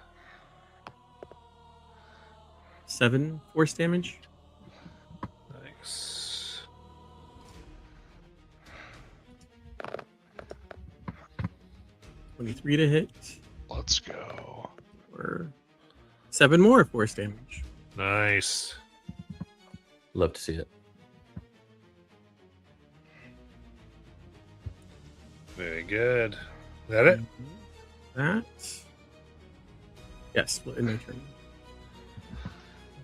7 force damage. Nice. 23 to hit. Let's go. Or 7 more force damage. Nice. Love to see it. Very good. Is that it? That. Yes, in my turn.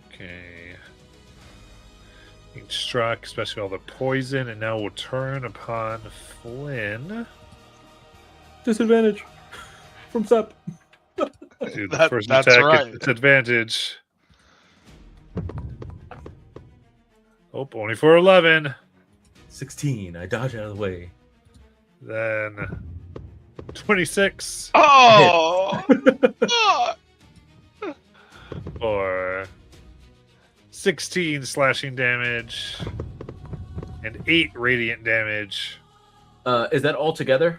Okay. Being struck, especially all the poison, and now we'll turn upon Flynn. Disadvantage from sap. Dude, the That- first that's attack right. gets advantage. Oh, only for 11. 16. I dodge out of the way. Then 26 Oh! Fuck! for 16 slashing damage and 8 radiant damage. Is that all together?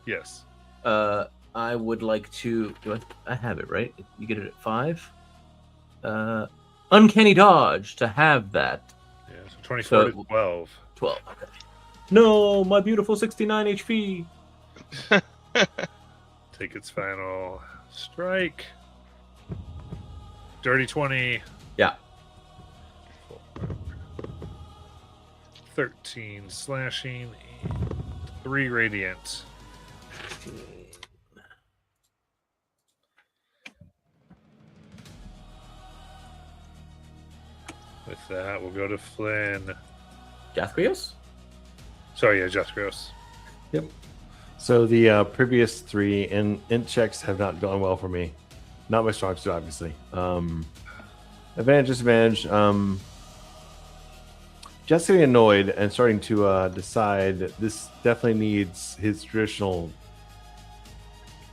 Yes. I would like to. I have it right. You get it at 5. Uncanny dodge to have that. Yeah, so 24 So- to 12. 12. Okay. No, my beautiful 69 HP. Take its final strike. Dirty 20. Yeah. 13 slashing and 3 radiant. With that, we'll go to Flynn. Gathrios? Sorry, yeah, Jaskros. So the previous 3 int checks have not gone well for me. Not my strong suit, obviously. Advantage, disadvantage. Just getting annoyed and starting to decide that this definitely needs his traditional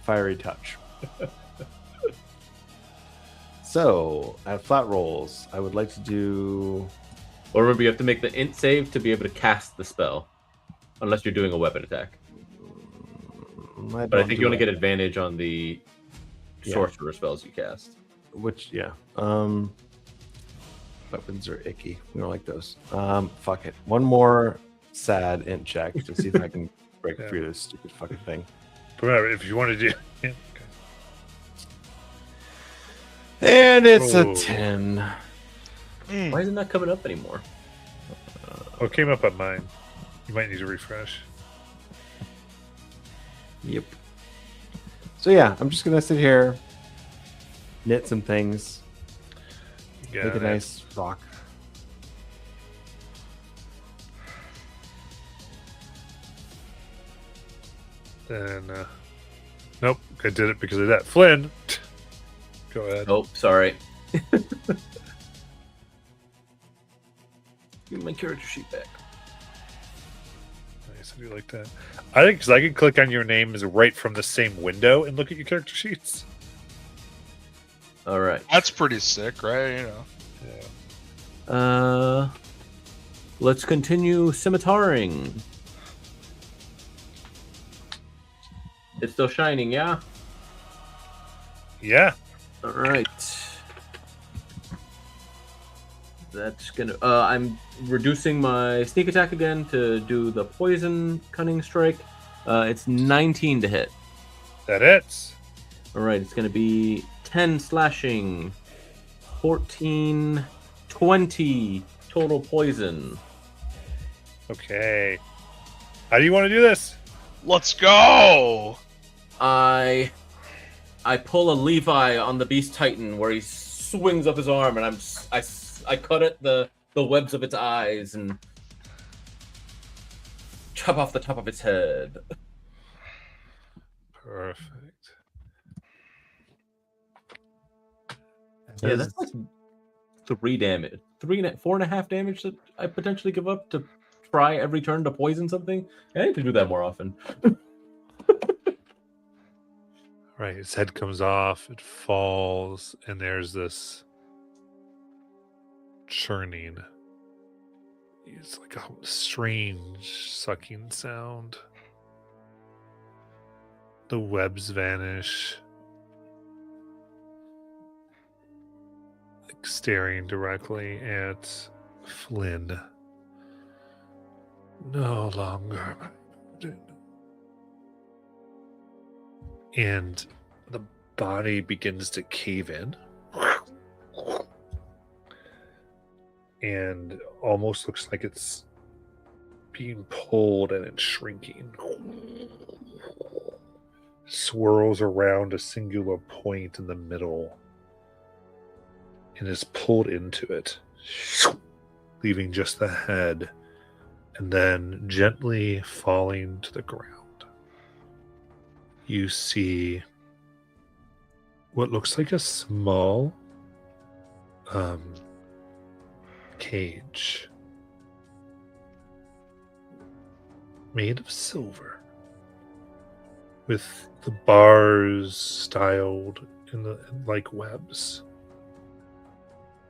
fiery touch. So, at flat rolls, I would like to do. Or remember, you have to make the int save to be able to cast the spell, unless you're doing a weapon attack. But I think you only get advantage on the sorcerer spells you cast. Which, yeah. Weapons are icky. We don't like those. Fuck it. One more sad int check to see if I can break Yeah. through this stupid fucking thing. Remember, if you want to do. Yeah, okay. And it's Oh. a 10. Mm. Why isn't that coming up anymore? Oh, it came up on mine. You might need to refresh. Yep. So yeah, I'm just gonna sit here, knit some things, Yeah, make a nice rock. Then, nope, I did it because of that. Flynn, go ahead. Oh, sorry. Give me my character sheet back. Nice, I do like that. I think because I can click on your names right from the same window and look at your character sheets. All right. That's pretty sick, right? You know. Yeah. Let's continue scimitaaring. It's still shining, yeah? Yeah. All right. That's gonna. I'm reducing my sneak attack again to do the poison cunning strike. It's 19 to hit. That hits. All right, it's gonna be 10 slashing, 14, 20 total poison. Okay. How do you want to do this? Let's go. I pull a Levi on the Beast Titan where he swings up his arm, and I cut at the webs of its eyes and chop off the top of its head. Perfect. Yeah, that's like 3 damage, 4.5 damage that I potentially give up to try every turn to poison something. I need to do that more often. Right, his head comes off, it falls, and there's this churning. It's like a strange sucking sound. The webs vanish. Like staring directly at Flynn. No longer. And the body begins to cave in and almost looks like it's being pulled and it's shrinking, swirls around a singular point in the middle and is pulled into it, leaving just the head and then gently falling to the ground. You see what looks like a small cage made of silver with the bars styled in the like webs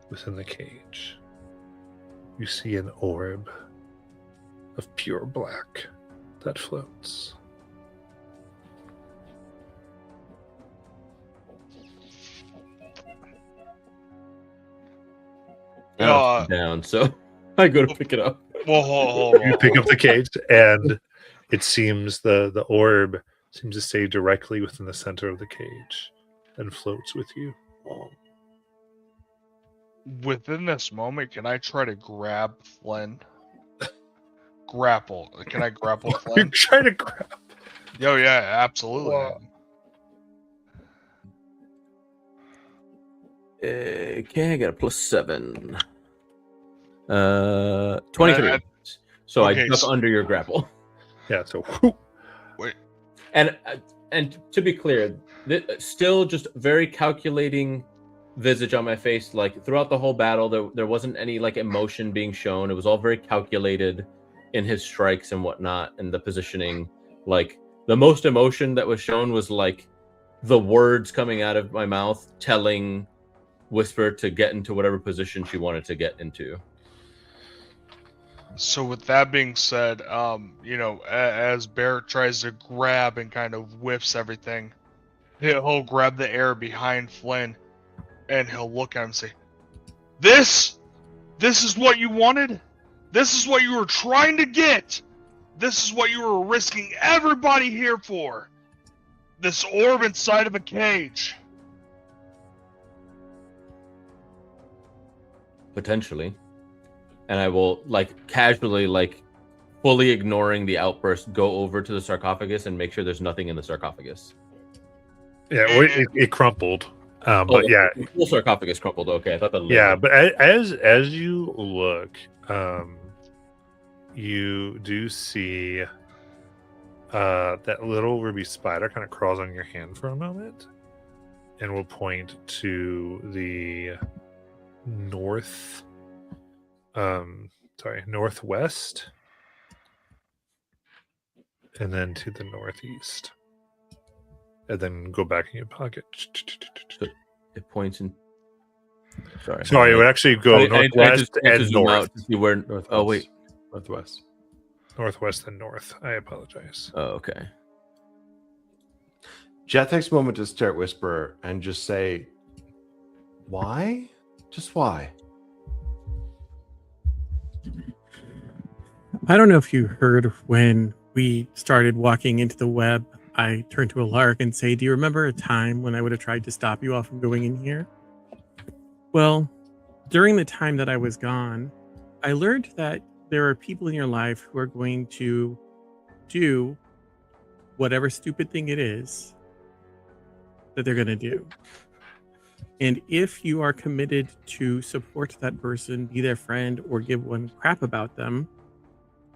within the cage. You see an orb of pure black that floats. Uh, Down, so I go to pick it up. Well, hold on. You pick up the cage, and it seems the orb seems to stay directly within the center of the cage and floats with you. Within this moment, can I try to grab Flynn? Grapple. Can I grapple You're Flynn? trying to grab. Yo, yeah, absolutely. Wow. Okay, I got a +7. 23. So okay, I duck so- under your grapple. Yeah. So whoop. Wait. And and to be clear, still just very calculating visage on my face. Like throughout the whole battle, there wasn't any like emotion being shown. It was all very calculated in his strikes and whatnot, and the positioning. Like the most emotion that was shown was like the words coming out of my mouth telling Whisper to get into whatever position she wanted to get into. So with that being said, as Barrett tries to grab and kind of whiffs everything, he'll grab the air behind Flynn, and he'll look at him and say, This is what you wanted? This is what you were trying to get? This is what you were risking everybody here for? This orb inside of a cage? Potentially. And I will, like, casually, like, fully ignoring the outburst, go over to the sarcophagus and make sure there's nothing in the sarcophagus. Yeah, well, it crumpled. But yeah, the full sarcophagus crumpled. Okay, I thought the lid. Yeah, but as you look, you do see that little ruby spider kind of crawls on your hand for a moment, and will point to the northwest, and then to the northeast, and then go back in your pocket. It points in. Sorry, it would actually go northwest and north. To see where. Northwest. Oh wait, Northwest. Northwest and north. I apologize. oh okay. Jet takes a moment to stare at Whisper and just say, why? Just why? I don't know if you heard when we started walking into the web, I turned to Alark and say, do you remember a time when I would have tried to stop you all from going in here? Well, during the time that I was gone, I learned that there are people in your life who are going to do whatever stupid thing it is that they're going to do. And if you are committed to support that person, be their friend, or give one crap about them,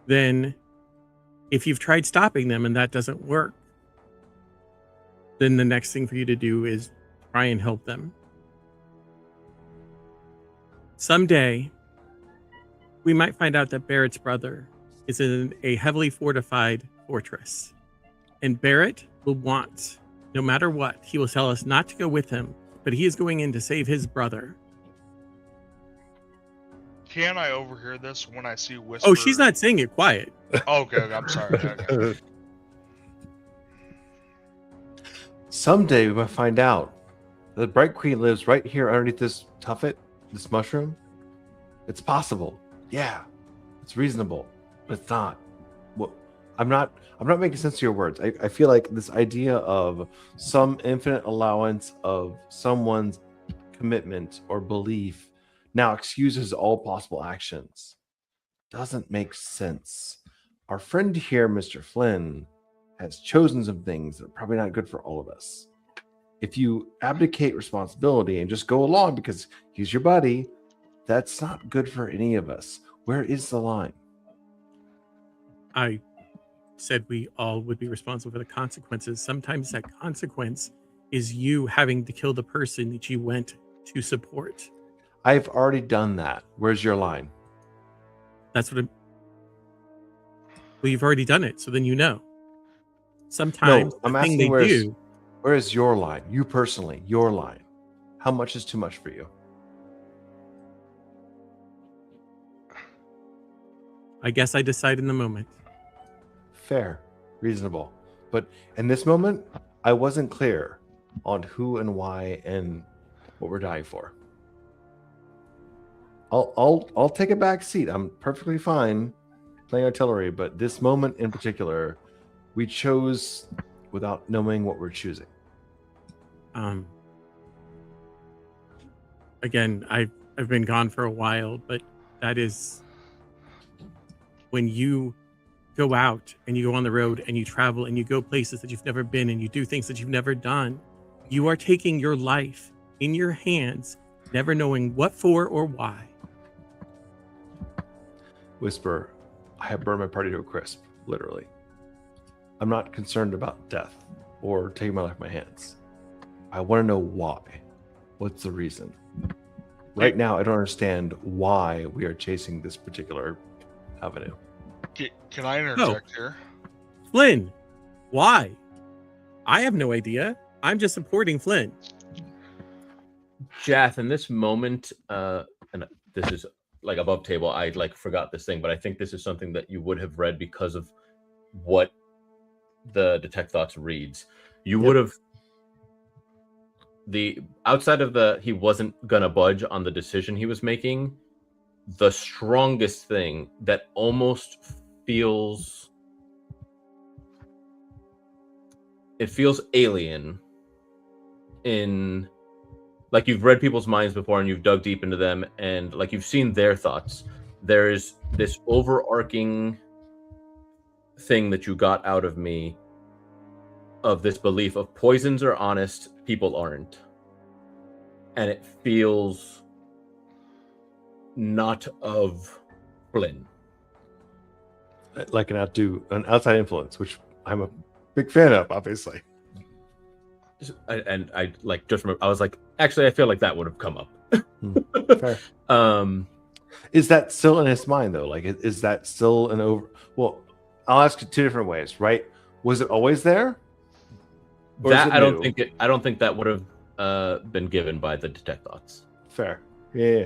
then if you've tried stopping them and that doesn't work, then the next thing for you to do is try and help them. Someday, we might find out that Barrett's brother is in a heavily fortified fortress. And Barrett will want, no matter what, he will tell us not to go with him, but he is going in to save his brother. Can I overhear this when I see Whisper? Oh, she's not saying it quiet. Okay, I'm sorry. Okay. Someday we might find out that the Bright Queen lives right here underneath this tuffet, this mushroom. It's possible. Yeah, it's reasonable, but it's not. Well, I'm not making sense of your words. I feel like this idea of some infinite allowance of someone's commitment or belief now excuses all possible actions. Doesn't make sense. Our friend here, Mr. Flynn, has chosen some things that are probably not good for all of us. If you abdicate responsibility and just go along because he's your buddy, that's not good for any of us. Where is the line? I said we all would be responsible for the consequences. Sometimes that consequence is you having to kill the person that you went to support. I've already done that. Where's your line? That's what well, you've already done it, so then you know. Sometimes No, I'm the thing asking they do, where is your line? You personally, your line. How much is too much for you? I guess I decide in the moment. Fair, reasonable. But in this moment, I wasn't clear on who and why and what we're dying for. I'll take a back seat. I'm perfectly fine playing artillery, but this moment in particular, we chose without knowing what we're choosing. Again, I've been gone for a while, but that is when you go out and you go on the road and you travel and you go places that you've never been and you do things that you've never done. You are taking your life in your hands, never knowing what for or why. Whisper, I have burned my party to a crisp, literally. I'm not concerned about death. or taking my life in my hands. I want to know why. What's the reason? Right now, I don't understand why we are chasing this particular avenue. Can I interject here? Flynn, why? I have no idea. I'm just supporting Flynn. Jath, in this moment, and this is like above table, I like forgot this thing, but I think this is something that you would have read because of what the Detect Thoughts reads. You would have outside of the he wasn't gonna budge on the decision he was making, the strongest thing that almost feels alien in, like, you've read people's minds before and you've dug deep into them and like you've seen their thoughts. There's this overarching thing that you got out of me of this belief of poisons are honest, people aren't. And it feels not of Flynn. Like an outside influence, which I'm a big fan of, obviously. And I like just remember, I was like, actually, I feel like that would have come up. Fair. Is that still in his mind though? Like, is that still an over? Well, I'll ask you two different ways, right? Was it always there? Or is that it I don't new? think it. I don't think that would have been given by the Detect Thoughts. Fair. Yeah.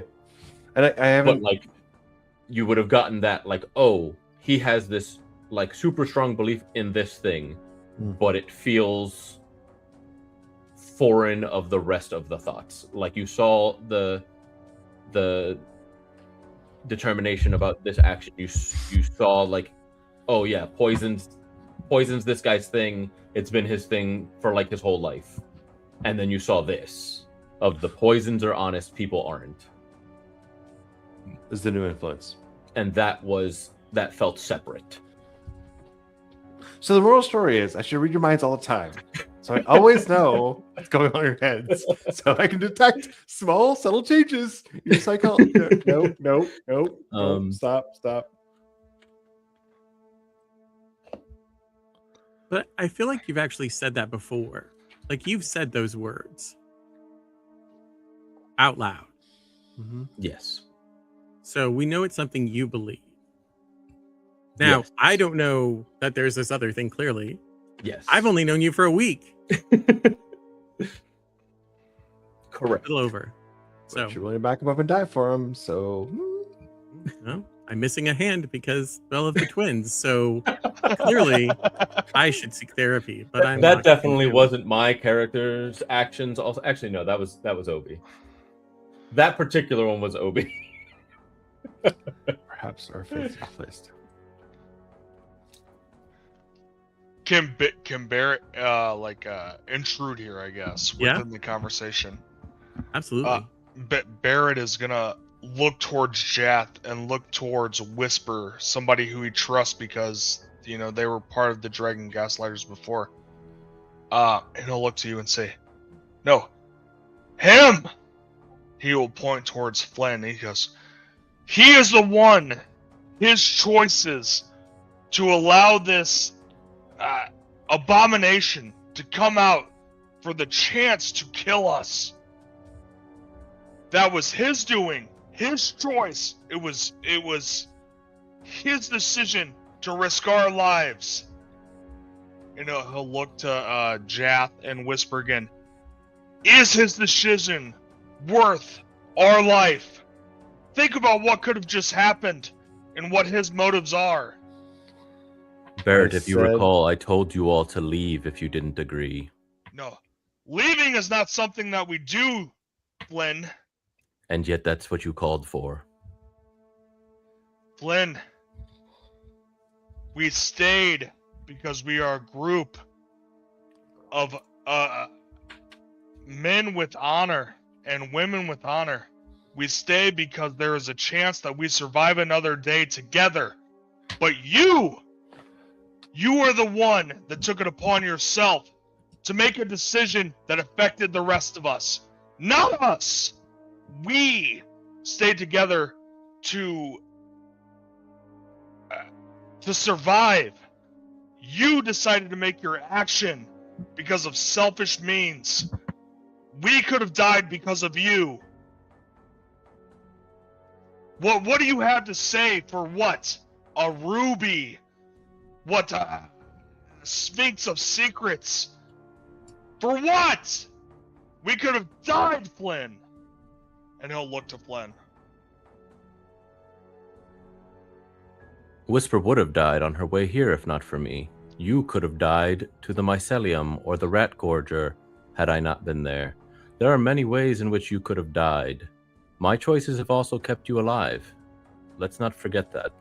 And I haven't. But like, you would have gotten that, like, oh, he has this like super strong belief in this thing, but it feels foreign of the rest of the thoughts. Like you saw the determination about this action. You saw like, oh yeah, poisons this guy's thing. It's been his thing for like his whole life. And then you saw this of the poisons are honest, people aren't. Is the new influence. And that felt separate. So the moral story is I should read your minds all the time. So I always know what's going on in your heads. So I can detect small, subtle changes in your psychology. No. Stop. But I feel like you've actually said that before. Like you've said those words out loud. Mm-hmm. Yes. So we know it's something you believe. Now, Yes. I don't know that there's this other thing clearly. Yes. I've only known you for a week. Correct. A little over. So But you're willing to back him up and die for him. So well, I'm missing a hand because, well, of the twins. So clearly I should seek therapy. But I'm that not definitely going to. wasn't my character's actions. Also, actually, no, that was Obi. That particular one was Obi. perhaps our faith is placed. Can Barrett intrude here, I guess, within the conversation? Absolutely. Barrett is gonna look towards Jath and look towards Whisper, somebody who he trusts because they were part of the Dragon Gaslighters before. And he'll look to you and say, "No, him." He will point towards Flynn. He goes, "He is the one. His choices to allow this abomination to come out for the chance to kill us. That was his doing, his choice. It was his decision to risk our lives." He'll look to Jath and whisper again, "Is his decision worth our life? Think about what could have just happened and what his motives are." Barrett, I if you said- recall, I told you all to leave if you didn't agree. No, leaving is not something that we do, Flynn. And yet that's what you called for. Flynn, we stayed because we are a group of men with honor and women with honor. We stay because there is a chance that we survive another day together. But you are the one that took it upon yourself to make a decision that affected the rest of us. Not us. We stayed together to survive. You decided to make your action because of selfish means. We could have died because of you. What do you have to say for what? A ruby? What? A Sphinx of Secrets? For what? We could have died, Flynn. And he'll look to Flynn. Whisper would have died on her way here if not for me. You could have died to the mycelium or the rat gorger had I not been there. There are many ways in which you could have died. My choices have also kept you alive. Let's not forget that.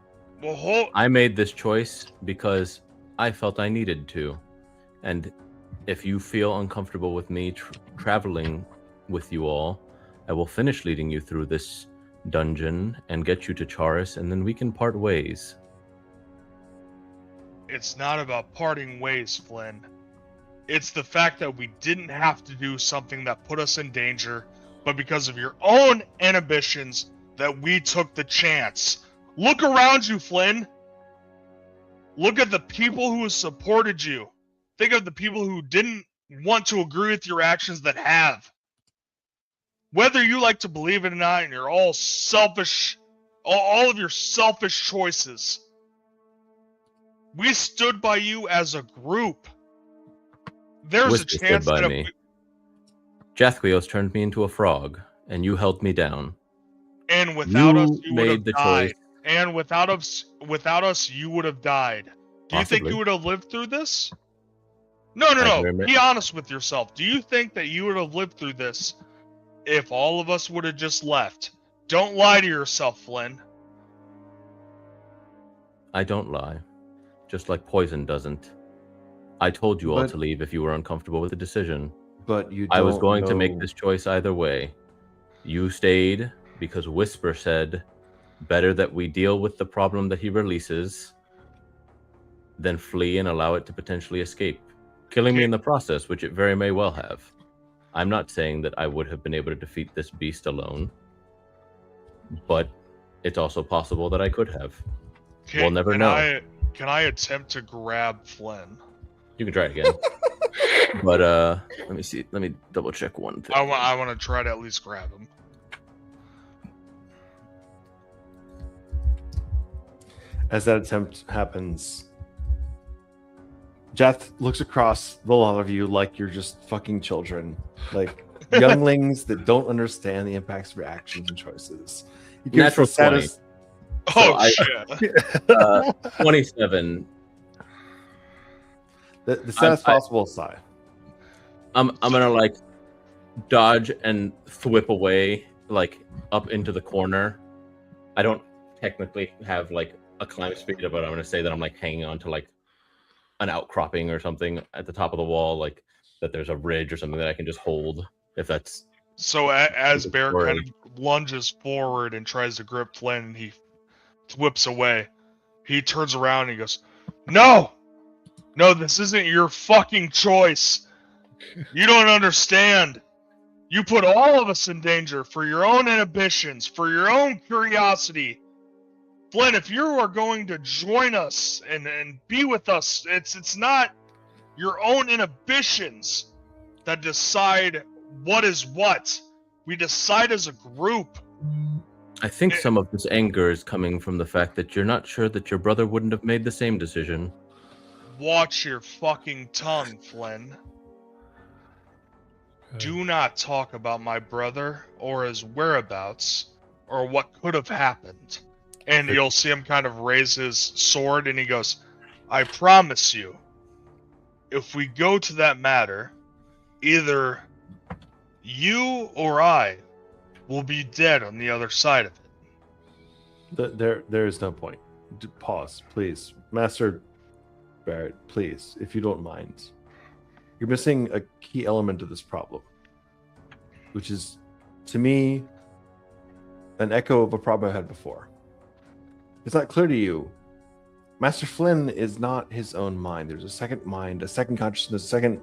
Well, I made this choice because I felt I needed to. And if you feel uncomfortable with me traveling with you all, I will finish leading you through this dungeon and get you to Charis, and then we can part ways. it's not about parting ways, Flynn. It's the fact that we didn't have to do something that put us in danger, but because of your own inhibitions that we took the chance. Look around you, Flynn. Look at the people who supported you. Think of the people who didn't want to agree with your actions that have. Whether you like to believe it or not, and you're all selfish, all of your selfish choices. We stood by you as a group. There's Whisper a chance stood by that me. Jathquios turned me into a frog, and you held me down. and without You us, you would made have the died. choice. And without us, you would have died. Do you think Possibly. you would have lived through this? No. I very much- Be honest with yourself. Do you think that you would have lived through this if all of us would have just left? Don't lie to yourself, Flynn. I don't lie. Just like poison doesn't. I told you all But- to leave if you were uncomfortable with the decision. But you. I was don't going to make know- this choice either way. You stayed because Whisper said, better that we deal with the problem that he releases than flee and allow it to potentially escape, killing me Okay. in the process, which it very may well have. I'm not saying that I would have been able to defeat this beast alone, but it's also possible that I could have. Okay, We'll never know. Can I attempt to grab Flynn? You can try it again. But let me see. Let me double check one thing. I want to try to at least grab him. As that attempt happens, Jath looks across the lot of you like you're just fucking children, like younglings that don't understand the impacts of your actions and choices. You give Natural the saddest- Oh I- shit! 27. the saddest I- possible sigh. I'm gonna like dodge and thwip away like up into the corner. I don't technically have like a climb speed, but I'm gonna say that I'm like hanging on to like an outcropping or something at the top of the wall, like that there's a ridge or something that I can just hold. If that's So as Good Bear story. kind of lunges forward and tries to grip Flynn, and he whips away. He turns around and he goes, "No, this isn't your fucking choice. You don't understand. You put all of us in danger for your own inhibitions, for your own curiosity. Flynn, if you are going to join us and be with us, it's not your own inhibitions that decide what is what. We decide as a group." I think some of this anger is coming from the fact that you're not sure that your brother wouldn't have made the same decision. Watch your fucking tongue, Flynn. Do not talk about my brother or his whereabouts or what could have happened. And you'll see him kind of raise his sword and he goes, "I promise you, if we go to that matter, either you or I will be dead on the other side of it." There is no point. Pause, please, Master Barrett. Please, if you don't mind, you're missing a key element of this problem, which is, to me, an echo of a problem I had before. It's not clear to you. Master Flynn is not his own mind. There's a second mind, a second consciousness, a second.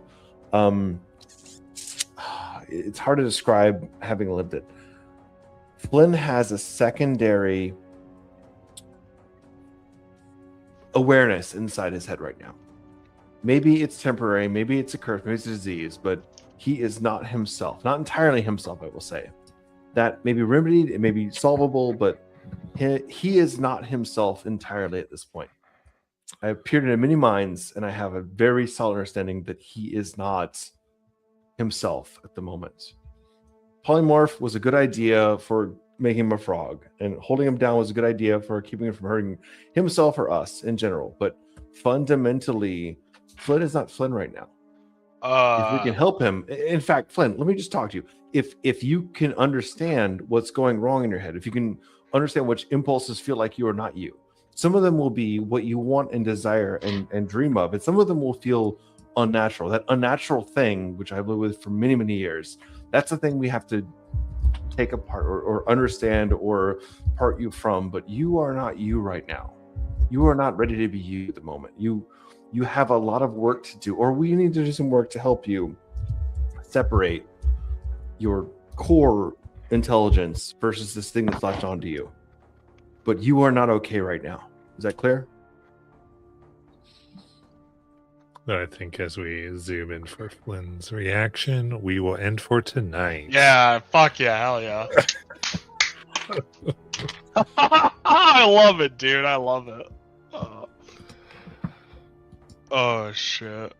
It's hard to describe having lived it. Flynn has a secondary awareness inside his head right now maybe it's temporary, maybe it's a curse, maybe it's a disease, but he is not himself, not entirely himself, I will say. That may be remedied, it may be solvable, but he is not himself entirely at this point. I have peered into many minds, and I have a very solid understanding that he is not himself at the moment. Polymorph was a good idea for making him a frog, and holding him down was a good idea for keeping him from hurting himself or us in general. But fundamentally, Flynn is not Flynn right now. If we can help him, in fact, Flynn, let me just talk to you. If you can understand what's going wrong in your head, if you can understand which impulses feel like you are not you, some of them will be what you want and desire and dream of, and some of them will feel unnatural. That unnatural thing, which I've lived with for many, many years, that's the thing we have to take apart or understand or part you from. But you are not you right now. You are not ready to be you at the moment. You have a lot of work to do, or we need to do some work to help you separate your core intelligence versus this thing that's latched onto you. But you are not okay right now. Is that clear? I think as we zoom in for Flynn's reaction, we will end for tonight. Yeah, fuck yeah, hell yeah. I love it, dude. I love it. Oh shit.